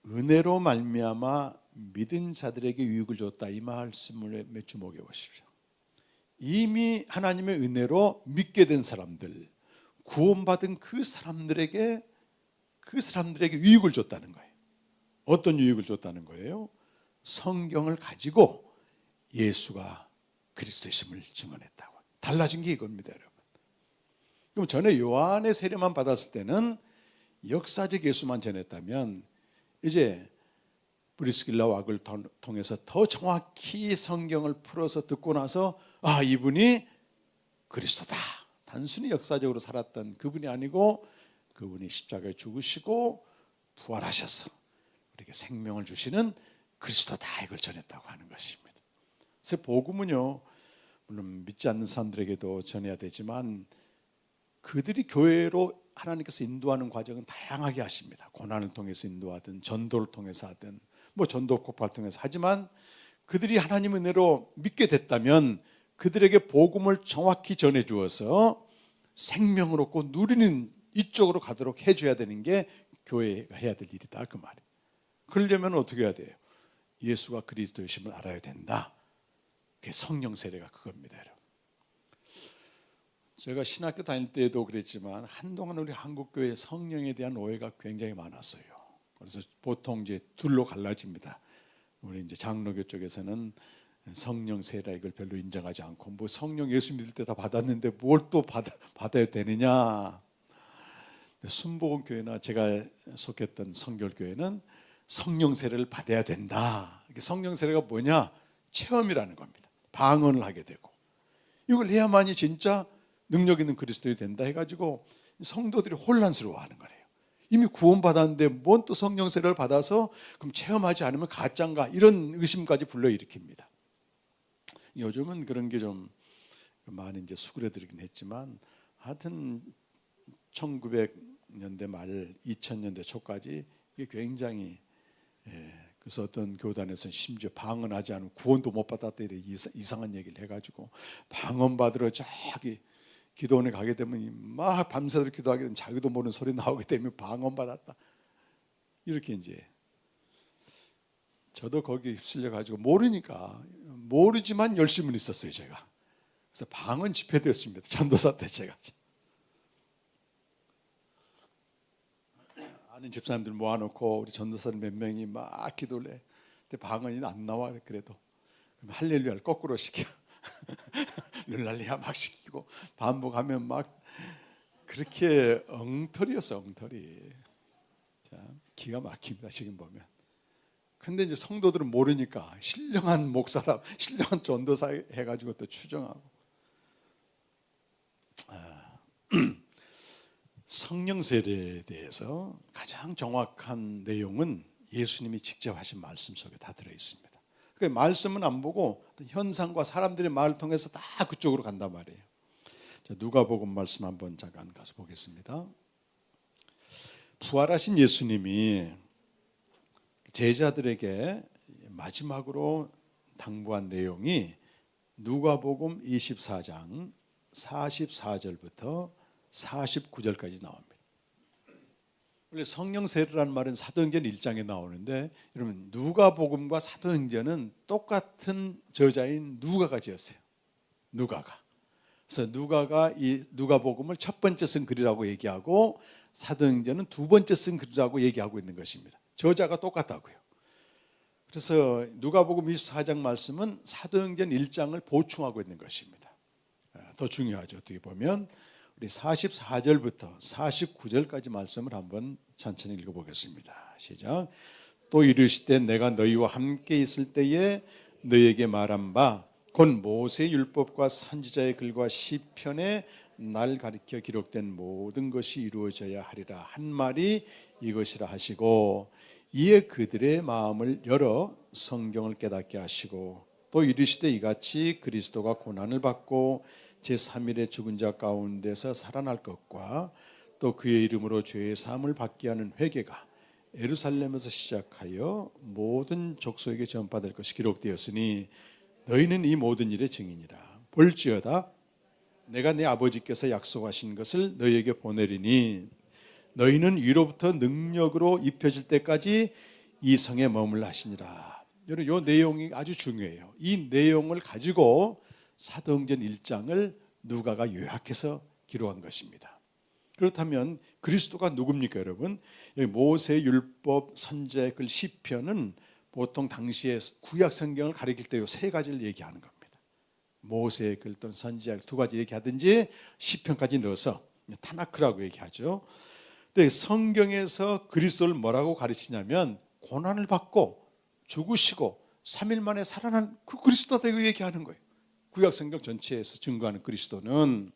은혜로 말미암아 믿은 자들에게 유익을 줬다. 이 말씀을 주목해 보십시오. 이미 하나님의 은혜로 믿게 된 사람들, 구원받은 그 사람들에게 유익을 줬다는 거예요. 어떤 유익을 줬다는 거예요? 성경을 가지고 예수가 그리스도이심을 증언했다고. 달라진 게 이겁니다, 여러분. 그럼 전에 요한의 세례만 받았을 때는 역사적 예수만 전했다면 이제 브리스길라와 아굴을 통해서 더 정확히 성경을 풀어서 듣고 나서 이분이 그리스도다. 단순히 역사적으로 살았던 그분이 아니고 그분이 십자가에 죽으시고 부활하셔서 우리에게 생명을 주시는 그리스도다. 이걸 전했다고 하는 것입니다. 그래서 복음은요, 물론 믿지 않는 사람들에게도 전해야 되지만 그들이 교회로 하나님께서 인도하는 과정은 다양하게 하십니다. 고난을 통해서 인도하든 전도를 통해서 하든 전도 폭발을 통해서 하지만 그들이 하나님의 은혜로 믿게 됐다면 그들에게 복음을 정확히 전해 주어서 생명을 얻고 누리는 이쪽으로 가도록 해줘야 되는 게 교회가 해야 될 일이다, 그 말이에요. 그러려면 어떻게 해야 돼요? 예수가 그리스도이심을 알아야 된다. 그게 성령 세례가 그겁니다, 여러분. 제가 신학교 다닐 때도 그랬지만 한동안 우리 한국교회 성령에 대한 오해가 굉장히 많았어요. 그래서 보통 이제 둘로 갈라집니다. 우리 이제 장로교 쪽에서는 성령 세례 이걸 별로 인정하지 않고 뭐 성령 예수 믿을 때 다 받았는데 뭘 또 받아야 되느냐. 순복음 교회나 제가 속했던 성결교회는 성령 세례를 받아야 된다. 성령 세례가 뭐냐? 체험이라는 겁니다. 방언을 하게 되고 이걸 해야만이 진짜 능력 있는 그리스도인이 된다 해가지고 성도들이 혼란스러워하는 거예요. 이미 구원받았는데 뭔 또 성령 세례를 받아서 그럼 체험하지 않으면 가짜인가 이런 의심까지 불러일으킵니다. 요즘은 그런 게 좀 많이 이제 수그러들긴 했지만 하여튼 1900년대 말 2000년대 초까지 이게 굉장히 그래서 어떤 교단에서 심지어 방언하지 않으면 구원도 못 받았다 이런 이상한 얘기를 해가지고 방언 받으러 저기 기도원에 가게 되면 막 밤새도록 기도하게 되면 자기도 모르는 소리 나오게 되면 방언 받았다 이렇게 이제 저도 거기에 휩쓸려 가지고 모르지만 열심은 있었어요 제가. 그래서 방언 집회되었습니다. 전도사 때 제가 아는 집사님들 모아놓고 우리 전도사들 몇 명이 막 기도를 해. 근데 방언이 안 나와 그래도 그럼 할렐루야를 거꾸로 시켜 룰랄리야 막 시키고 반복하면 막 그렇게 엉터리였어 엉터리. 자 기가 막힙니다 지금 보면. 근데 이제 성도들은 모르니까 신령한 목사다, 신령한 전도사 해가지고 또 추정하고. 성령 세례에 대해서 가장 정확한 내용은 예수님이 직접 하신 말씀 속에 다 들어 있습니다. 그 말씀은 안 보고 현상과 사람들의 말을 통해서 다 그쪽으로 간단 말이에요. 자, 누가복음 말씀 한번 잠깐 가서 보겠습니다. 부활하신 예수님이 제자들에게 마지막으로 당부한 내용이 누가복음 24장 44절부터 49절까지 나옵니다. 원래 성령 세례라는 말은 사도행전 1장에 나오는데 여러분 누가복음과 사도행전은 똑같은 저자인 누가가 지었어요. 누가가. 그래서 누가가 이 누가복음을 첫 번째 쓴 글이라고 얘기하고 사도행전은 두 번째 쓴 글이라고 얘기하고 있는 것입니다. 저자가 똑같다고요. 그래서 누가복음 24장 말씀은 사도행전 1장을 보충하고 있는 것입니다. 더 중요하죠. 어떻게 보면 우리 44절부터 49절까지 말씀을 한번 천천히 읽어보겠습니다. 시작. 또 이르시되 내가 너희와 함께 있을 때에 너희에게 말한 바 곧 모세의 율법과 선지자의 글과 시편에 날 가리켜 기록된 모든 것이 이루어져야 하리라 한 말이 이것이라 하시고 이에 그들의 마음을 열어 성경을 깨닫게 하시고 또 이르시되 이같이 그리스도가 고난을 받고 제3일에 죽은 자 가운데서 살아날 것과 또 그의 이름으로 죄의 사함을 받게 하는 회개가 예루살렘에서 시작하여 모든 족속에게 전파될 것이 기록되었으니 너희는 이 모든 일의 증인이라. 볼지어다 내가 내 아버지께서 약속하신 것을 너희에게 보내리니 너희는 위로부터 능력으로 입혀질 때까지 이 성에 머물라 하시니라. 여러분 이 내용이 아주 중요해요. 이 내용을 가지고 사도행전 1장을 누가가 요약해서 기록한 것입니다. 그렇다면 그리스도가 누굽니까 여러분? 여기 모세 율법 선지자의 글 시편은 보통 당시에 구약 성경을 가리킬 때 이 세 가지를 얘기하는 겁니다. 모세의 글 또는 선지자의 두 가지 얘기하든지 시편까지 넣어서 타나크라고 얘기하죠. 근데 성경에서 그리스도를 뭐라고 가르치냐면 고난을 받고 죽으시고 3일 만에 살아난 그 그리스도다 이거 얘기하는 거예요. 구약 성경 전체에서 증거하는 그리스도는.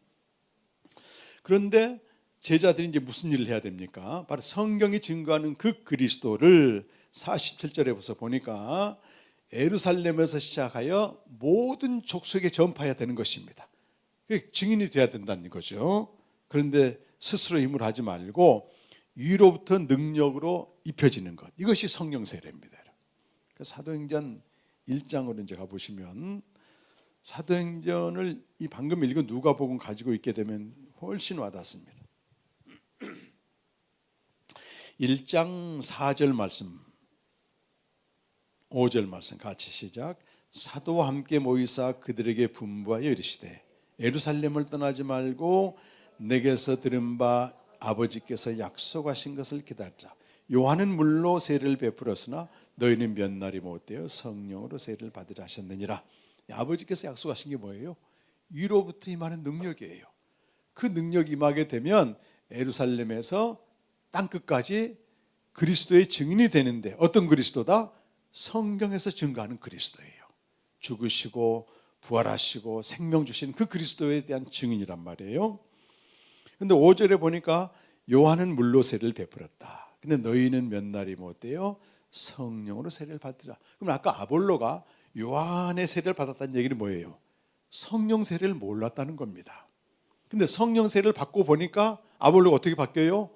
그런데 제자들이 이제 무슨 일을 해야 됩니까? 바로 성경이 증거하는 그 그리스도를 47절에 보니까 예루살렘에서 시작하여 모든 족속에 전파해야 되는 것입니다. 증인이 돼야 된다는 거죠. 그런데 스스로 힘을 하지 말고 위로부터 능력으로 입혀지는 것. 이것이 성령 세례입니다. 사도행전 1장으로 이제 가보시면 사도행전을 이 방금 읽은 누가복음 가지고 있게 되면 훨씬 와닿습니다. 1장 4절 말씀 5절 말씀 같이 시작. 사도와 함께 모이사 그들에게 분부하여 이르시되 예루살렘을 떠나지 말고 내게서 들은 바 아버지께서 약속하신 것을 기다리라. 요한은 물로 세례를 베풀었으나 너희는 몇 날이 못되어 성령으로 세례를 받으라 하셨느니라. 아버지께서 약속하신 게 뭐예요? 위로부터 임하는 능력이에요. 그 능력이 임하게 되면 예루살렘에서 땅끝까지 그리스도의 증인이 되는데, 어떤 그리스도다? 성경에서 증거하는 그리스도예요. 죽으시고 부활하시고 생명 주신 그 그리스도에 대한 증인이란 말이에요. 그런데 5절에 보니까 요한은 물로 세례를 베풀었다. 근데 너희는 몇 날이 못되어 성령으로 세례를 받으라. 그럼 아까 아볼로가 요한의 세례를 받았다는 얘기는 뭐예요? 성령 세례를 몰랐다는 겁니다. 근데 성령 세례를 받고 보니까 아볼로가 어떻게 바뀌어요?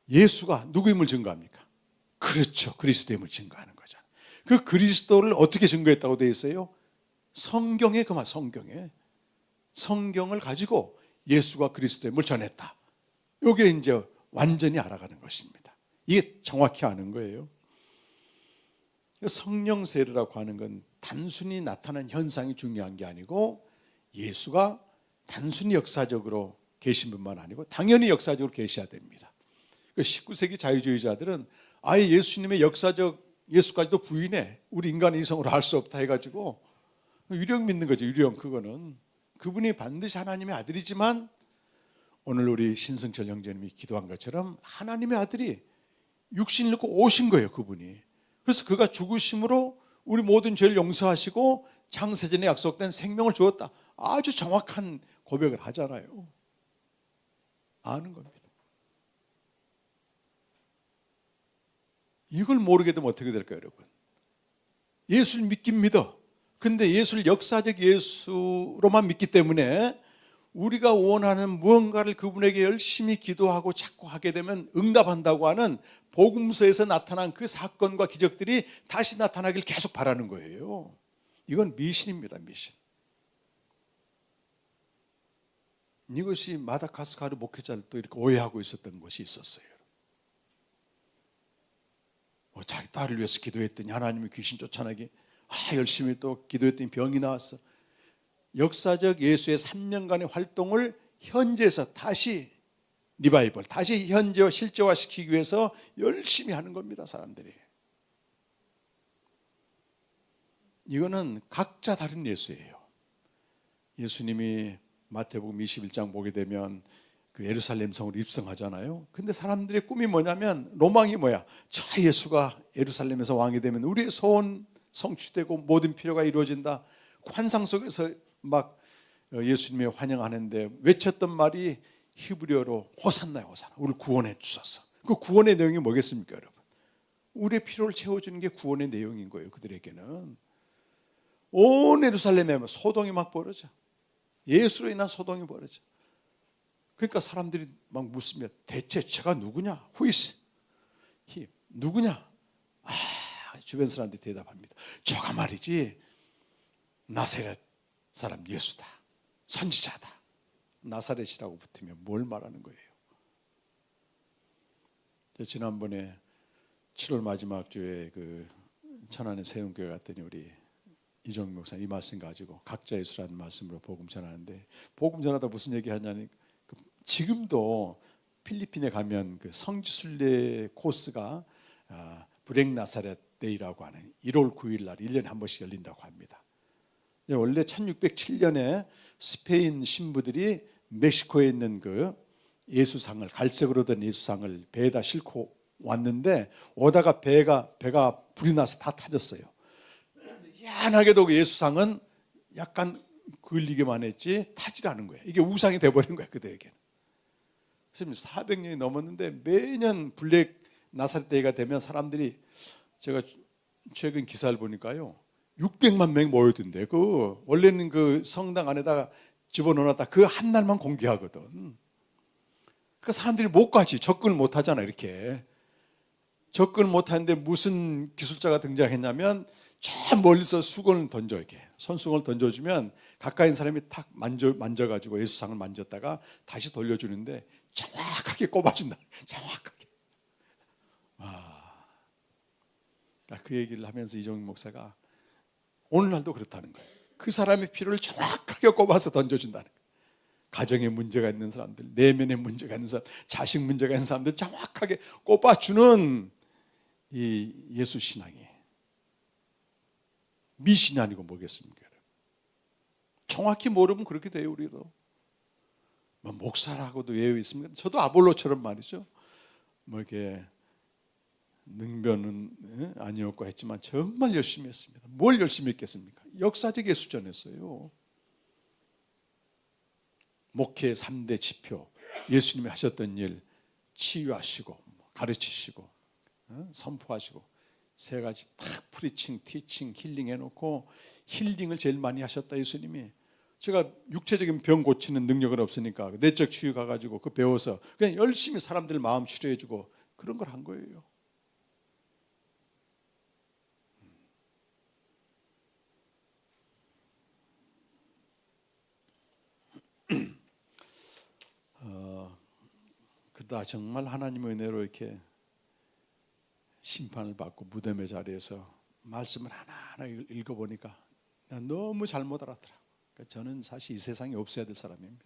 예수가 누구 임을 증거합니까? 그렇죠. 그리스도의 임을 증거하는 거죠. 그 그리스도를 어떻게 증거했다고 되어 있어요? 성경에, 그 말, 성경에. 성경을 가지고 예수가 그리스도의 임을 전했다. 이게 이제 완전히 알아가는 것입니다. 이게 정확히 아는 거예요. 성령 세례라고 하는 건 단순히 나타난 현상이 중요한 게 아니고, 예수가 단순히 역사적으로 계신 분만 아니고 당연히 역사적으로 계셔야 됩니다. 19세기 자유주의자들은 아예 예수님의 역사적 예수까지도 부인해. 우리 인간의 이성으로 알 수 없다 해가지고 유령 믿는 거죠. 유령. 그거는 그분이 반드시 하나님의 아들이지만, 오늘 우리 신승철 형제님이 기도한 것처럼 하나님의 아들이 육신을 입고 오신 거예요. 그분이. 그래서 그가 죽으심으로 우리 모든 죄를 용서하시고 창세전에 약속된 생명을 주었다. 아주 정확한 고백을 하잖아요. 아는 겁니다. 이걸 모르게 되면 어떻게 될까요, 여러분? 예수를 믿긴 믿어. 근데 예수를 역사적 예수로만 믿기 때문에 우리가 원하는 무언가를 그분에게 열심히 기도하고 자꾸 하게 되면 응답한다고 하는 복음서에서 나타난 그 사건과 기적들이 다시 나타나길 계속 바라는 거예요. 이건 미신입니다. 미신. 이것이 마다가스카르 목회자들도 이렇게 오해하고 있었던 것이 있었어요. 자기 딸을 위해서 기도했더니 하나님이 귀신 쫓아내게, 열심히 또 기도했더니 병이 나왔어. 역사적 예수의 3년간의 활동을 현재에서 다시 리바이벌, 다시 현재와 실제화시키기 위해서 열심히 하는 겁니다, 사람들이. 이거는 각자 다른 예수예요. 예수님이 마태복음 21장 보게 되면 그 예루살렘 성으로 입성하잖아요. 근데 사람들의 꿈이 뭐냐면, 로망이 뭐야? 저 예수가 예루살렘에서 왕이 되면 우리의 소원 성취되고 모든 필요가 이루어진다. 환상 속에서 막 예수님을 환영하는데 외쳤던 말이 히브리어로 호산나요, 호산나. 우리를 구원해 주소서. 그 구원의 내용이 뭐겠습니까, 여러분? 우리의 필요를 채워주는 게 구원의 내용인 거예요. 그들에게는 온 예루살렘에 소동이 막 벌어져. 예수로 인한 소동이 벌어져. 그러니까 사람들이 막 묻습니다. 대체 저가 누구냐? Who is he? 누구냐? 주변 사람들이 대답합니다. 저가 말이지 나사렛 사람 예수다. 선지자다. 나사렛이라고 붙으면 뭘 말하는 거예요? 지난번에 7월 마지막 주에 그 천안의 세운교회 갔더니 우리 이정민 목사님 이 말씀 가지고 각자 예수라는 말씀으로 복음 전하는데, 복음 전하다 무슨 얘기 하냐니, 지금도 필리핀에 가면 그 성지순례 코스가 브렉 나사렛 데이라고 하는 1월 9일 날 1년에 한 번씩 열린다고 합니다. 원래 1607년에 스페인 신부들이 멕시코에 있는 그 예수상을, 갈색으로 된 예수상을 배에다 싣고 왔는데, 오다가 배가 불이 나서 다 타졌어요. 희한하게도 그 예수상은 약간 걸리기만 했지 타질 않은 거예요. 이게 우상이 돼버린 거예요, 그들에게는. 지금 400년이 넘었는데 매년 블랙 나사렛 데이가 되면 사람들이, 제가 최근 기사를 보니까요, 600만 명이 모여든대. 그 원래는 그 성당 안에다가 집어넣어놨다 그 한 날만 공개하거든. 그 사람들이 못 가지. 접근을 못 하잖아. 이렇게 접근을 못 하는데 무슨 기술자가 등장했냐면, 저 멀리서 수건을 던져, 이렇게 손수건을 던져주면 가까이 있는 사람이 탁 만져가지고 예수상을 만졌다가 다시 돌려주는데 정확하게 꼽아준다. 정확하게. 그 얘기를 하면서 이종민 목사가 오늘날도 그렇다는 거예요. 그 사람의 필요를 정확하게 꼽아서 던져준다는 거예요. 가정에 문제가 있는 사람들, 내면에 문제가 있는 사람, 자식 문제가 있는 사람들 정확하게 꼽아주는 이 예수 신앙이 미신이 아니고 뭐겠습니까? 정확히 모르면 그렇게 돼요. 우리도 뭐 목사라고도 외워 있습니다. 저도 아볼로처럼 말이죠. 뭐 이렇게 능변은 아니었고 했지만 정말 열심히 했습니다. 뭘 열심히 했겠습니까? 역사적 예수전했어요. 목회 3대 지표, 예수님이 하셨던 일 치유하시고 가르치시고 선포하시고 세 가지 딱 프리칭, 티칭, 힐링 해놓고 힐링을 제일 많이 하셨다 예수님이. 제가 육체적인 병 고치는 능력은 없으니까 내적 치유 가가지고 그 배워서 그냥 열심히 사람들 마음 치료해주고 그런 걸 한 거예요. 그러다 정말 하나님의 은혜로 이렇게 심판을 받고 무덤의 자리에서 말씀을 하나하나 읽어보니까 난 너무 잘못 알았더라고요. 그러니까 저는 사실 이 세상에 없어야 될 사람입니다.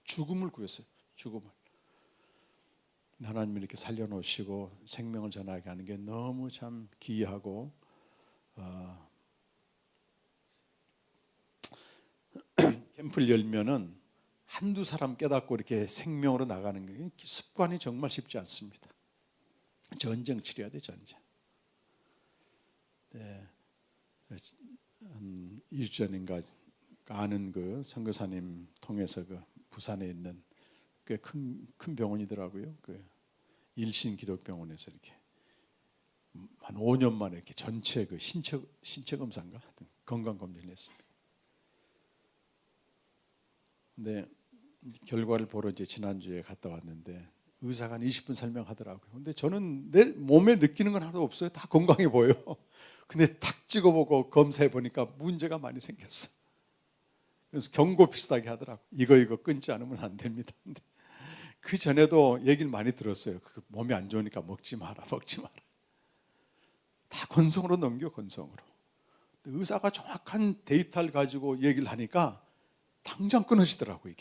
죽음을 구했어요. 죽음을. 하나님이 이렇게 살려놓으시고 생명을 전하게 하는 게 너무 참 기이하고 캠프를 열면은 한두 사람 깨닫고 이렇게 생명으로 나가는 게 습관이 정말 쉽지 않습니다. 전쟁 치료해야 돼, 전쟁. 네. 2주 전인가 아는 그 선교사님 통해서 그 부산에 있는 꽤 큰 병원이더라고요. 그 일신 기독병원에서 이렇게 한 5년 만에 이렇게 전체 그 신체 검사인가 건강 검진을 했습니다. 근데 결과를 보러 이제 지난주에 갔다 왔는데 의사가 한 20분 설명하더라고요. 근데 저는 내 몸에 느끼는 건 하나도 없어요. 다 건강해 보여요. 근데 탁 찍어보고 검사해 보니까 문제가 많이 생겼어. 그래서 경고 비슷하게 하더라고요. 이거 끊지 않으면 안 됩니다. 근데 그 전에도 얘기를 많이 들었어요. 그 몸이 안 좋으니까 먹지 마라. 다 건성으로 넘겨, 건성으로. 의사가 정확한 데이터를 가지고 얘기를 하니까 당장 끊어지더라고요,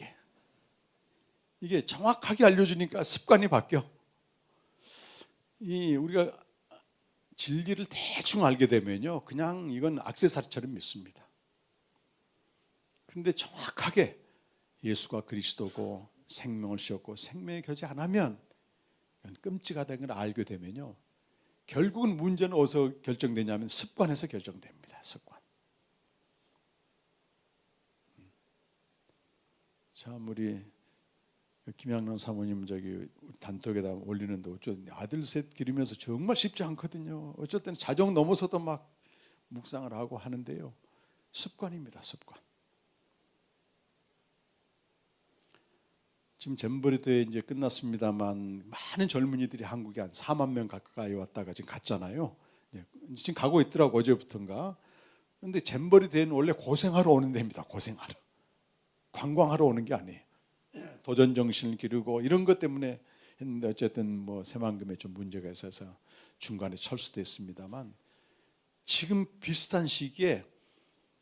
이게 정확하게 알려주니까 습관이 바뀌어. 우리가 진리를 대충 알게 되면요, 그냥 이건 액세서리처럼 믿습니다. 그런데 정확하게 예수가 그리스도고 생명을 주셨고 생명의 교제 안 하면 끔찍하다는 걸 알게 되면요, 결국은 문제는 어디서 결정되냐면 습관에서 결정됩니다. 습관. 참 우리 김양란 사모님 저기 단톡에다 올리는데 어쩌 아들 셋 기르면서 정말 쉽지 않거든요. 어쩔 때는 자정 넘어서도 막 묵상을 하고 하는데요. 습관입니다. 습관. 지금 잼버리대회 이제 끝났습니다만 많은 젊은이들이 한국에 한 4만 명 가까이 왔다가 지금 갔잖아요. 지금 가고 있더라고 어제부터인가. 그런데 잼버리 대회는 원래 고생하러 오는 데입니다. 고생하러. 관광하러 오는 게 아니에요. 도전 정신을 기르고 이런 것 때문에 했는데 어쨌든 뭐 새만금에 좀 문제가 있어서 중간에 철수됐습니다만 지금 비슷한 시기에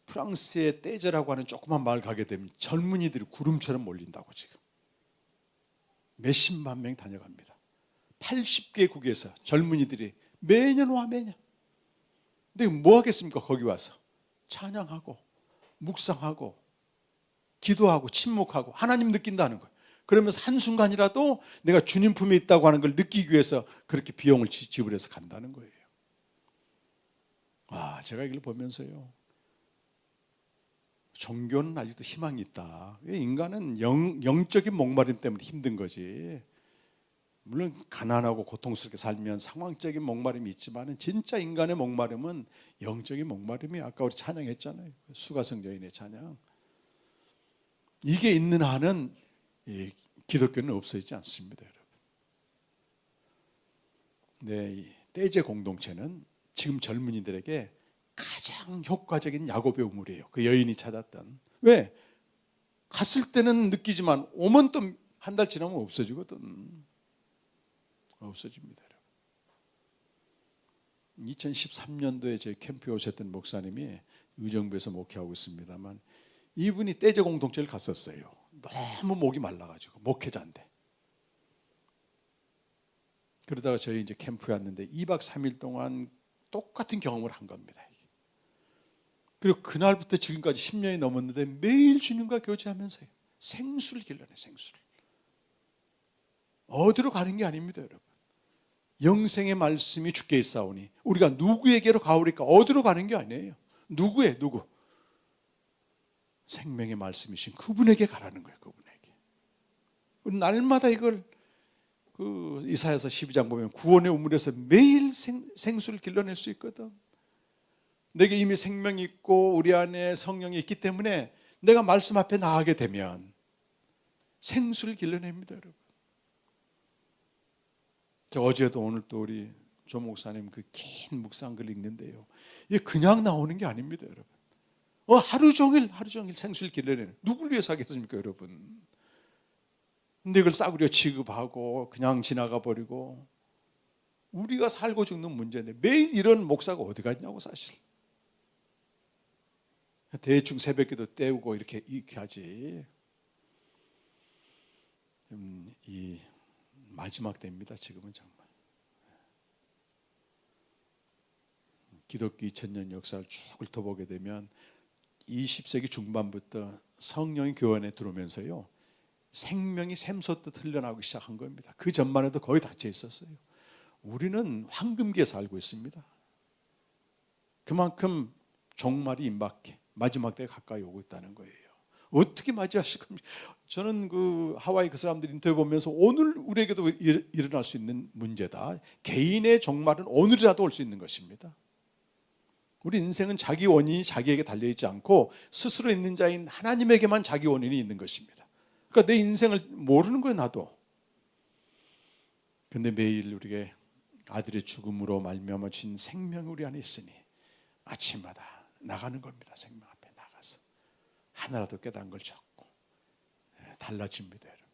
프랑스의 떼제라고 하는 조그만 마을 가게 되면 젊은이들이 구름처럼 몰린다고 지금 몇십만 명이 다녀갑니다. 80개국에서 젊은이들이 매년 와 매년. 근데 뭐 하겠습니까? 거기 와서 찬양하고 묵상하고 기도하고 침묵하고 하나님 느낀다는 거예요. 그러면서 한순간이라도 내가 주님 품에 있다고 하는 걸 느끼기 위해서 그렇게 비용을 지불해서 간다는 거예요. 제가 이걸 보면서요, 종교는 아직도 희망이 있다. 인간은 영적인 목마름 때문에 힘든 거지. 물론 가난하고 고통스럽게 살면 상황적인 목마름이 있지만 진짜 인간의 목마름은 영적인 목마름이 아까 우리 찬양했잖아요. 수가성 여인의 찬양. 이게 있는 한은 기독교는 없어지지 않습니다, 여러분. 네, 이 떼제 공동체는 지금 젊은이들에게 가장 효과적인 야곱의 우물이에요. 그 여인이 찾았던. 왜? 갔을 때는 느끼지만 오면 또 한 달 지나면 없어지거든. 없어집니다. 2013년도에 제 캠프에 오셨던 목사님이 의정부에서 목회하고 있습니다만 이분이 떼제 공동체를 갔었어요. 너무 목이 말라가지고 목회자인데. 그러다가 저희 이제 캠프에 왔는데 2박 3일 동안 똑같은 경험을 한 겁니다. 그리고 그날부터 지금까지 10년이 넘었는데 매일 주님과 교제하면서요. 생수를 길러내, 생수를. 어디로 가는 게 아닙니다, 여러분. 영생의 말씀이 주께 있사오니 우리가 누구에게로 가오리까? 어디로 가는 게 아니에요. 누구에, 누구? 생명의 말씀이신 그분에게 가라는 거예요, 그분에게. 우리 날마다 이걸 이사야서 12장 보면 구원의 우물에서 매일 생수를 길러낼 수 있거든. 내게 이미 생명이 있고 우리 안에 성령이 있기 때문에 내가 말씀 앞에 나가게 되면 생수를 길러냅니다, 여러분. 저 어제도 오늘 또 우리 조 목사님 그 긴 묵상글 읽는데요. 이게 그냥 나오는 게 아닙니다, 여러분. 하루 종일 생수를 길러내는. 누굴 위해서 하겠습니까, 여러분? 근데 이걸 싸구려 취급하고 그냥 지나가 버리고 우리가 살고 죽는 문제인데 매일 이런 목사가 어디가 있냐고 사실. 대충 새벽기도 때우고 이렇게 하지. 이 마지막 때입니다. 지금은 정말. 기독교 2000년 역사를 쭉 훑어보게 되면 20세기 중반부터 성령이 교회 안에 들어오면서요. 생명이 샘솟듯 흘러나오기 시작한 겁니다. 그 전만 해도 거의 닫혀 있었어요. 우리는 황금기에 살고 있습니다. 그만큼 종말이 임박해 마지막 때가 가까이 오고 있다는 거예요. 어떻게 맞이하실 겁니까? 저는 그 하와이 그 사람들 인터뷰 보면서 오늘 우리에게도 일어날 수 있는 문제다. 개인의 종말은 오늘이라도 올 수 있는 것입니다. 우리 인생은 자기 원인이 자기에게 달려있지 않고 스스로 있는 자인 하나님에게만 자기 원인이 있는 것입니다. 그러니까 내 인생을 모르는 거예요, 나도. 근데 매일 우리에게 아들의 죽음으로 말미암아 주신 생명이 우리 안에 있으니 아침마다 나가는 겁니다. 생명 앞에 나가서 하나라도 깨달은 걸 적고 달라집니다, 여러분.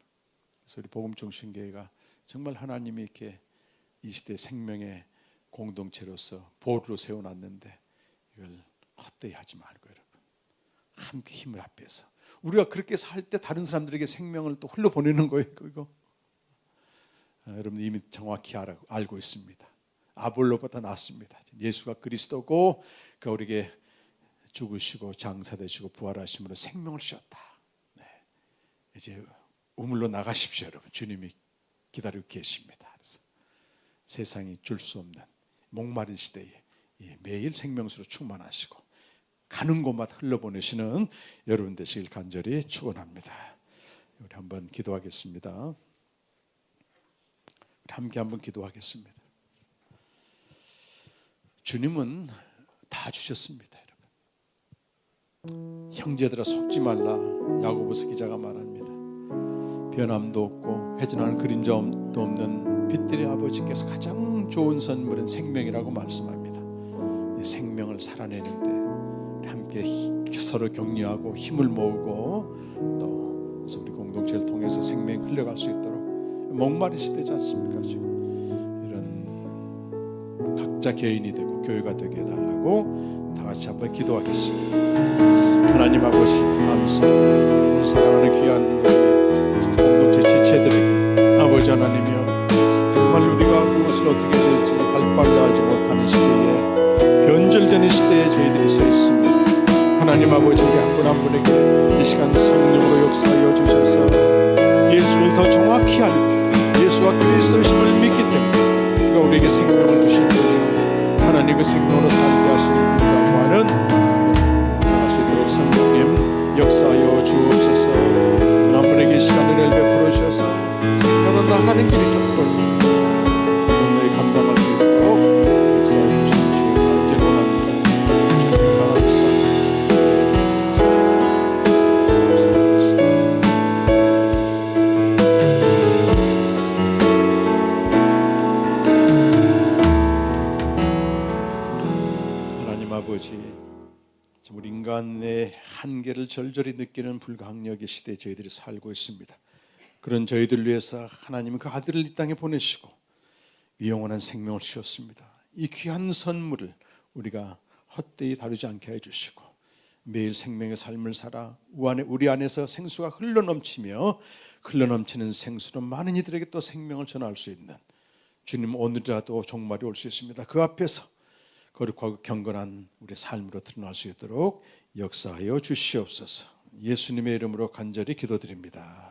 그래서 우리 복음중심교회가 정말 하나님이 이렇게 이 시대 생명의 공동체로서 보루로 세워놨는데 이걸 헛되이 하지 말고 여러분 함께 힘을 합해서 우리가 그렇게 살 때 다른 사람들에게 생명을 또 흘려보내는 거예요. 그거 여러분 이미 정확히 알고 있습니다. 아볼로보다 낫습니다. 예수가 그리스도고 그 우리에게 죽으시고 장사되시고 부활하심으로 생명을 주셨다. 네. 이제 우물로 나가십시오, 여러분. 주님이 기다리고 계십니다. 그래서 세상이 줄 수 없는 목마른 시대에 매일 생명수로 충만하시고 가는 곳마다 흘러보내시는 여러분 되시길 간절히 축원합니다. 우리 한번 기도하겠습니다. 우리 함께 한번 기도하겠습니다. 주님은 다 주셨습니다, 여러분. 형제들아 속지 말라. 야고보서 기자가 말합니다. 변함도 없고 회전하는 그림자도 없는 빛들의 아버지께서 가장 좋은 선물은 생명이라고 말씀합니다. 생명을 살아내는데 우리 함께 서로 격려하고 힘을 모으고 또 그래서 우리 공동체를 통해서 생명이 흘러갈 수 있도록 목마른 시대지 않습니까? 지금 이런 각자 개인이 되고 교회가 되게 해달라고 다 같이 한번 기도하겠습니다. 하나님 아버지 감사합니다. 사랑하는 귀한 공동체 지체들에게 아버지 하나님이여 정말 우리가 무엇을 어떻게 될지 할 바를 알지 못하는 시대에 변절되는 시대에 저희들이 서 있습니다. 하나님 아버지 우리 한 분 한 분에게 이 시간 성령으로 역사하여 주셔서 예수를 더 정확히 알고 예수와 그리스도심을 믿기 때문에 그가 우리에게 생명을 주신 거예요. 하나님 그 생명으로 살게 하시는 분이라고 하는 사랑하시도록 성령님 역사하여 주옵소서. 한 분에게 이 시간을 베풀어 주셔서 생명으로 나가는 길이 좁고 너희 감당할 수 있도록 역사해 주시는 주님 간절히 원합니다. 주님 감사합니다. 하나님 아버지 우리 인간의 한계를 절절히 느끼는 불가항력의 시대에 저희들이 살고 있습니다. 그런 저희들을 위해서 하나님은 그 아들을 이 땅에 보내시고 이 영원한 생명을 주셨습니다. 이 귀한 선물을 우리가 헛되이 다루지 않게 해주시고 매일 생명의 삶을 살아 우리 안에서 생수가 흘러넘치며 흘러넘치는 생수로 많은 이들에게 또 생명을 전할 수 있는 주님, 오늘이라도 종말이 올 수 있습니다. 그 앞에서 거룩하고 경건한 우리 삶으로 드러날 수 있도록 역사하여 주시옵소서. 예수님의 이름으로 간절히 기도드립니다.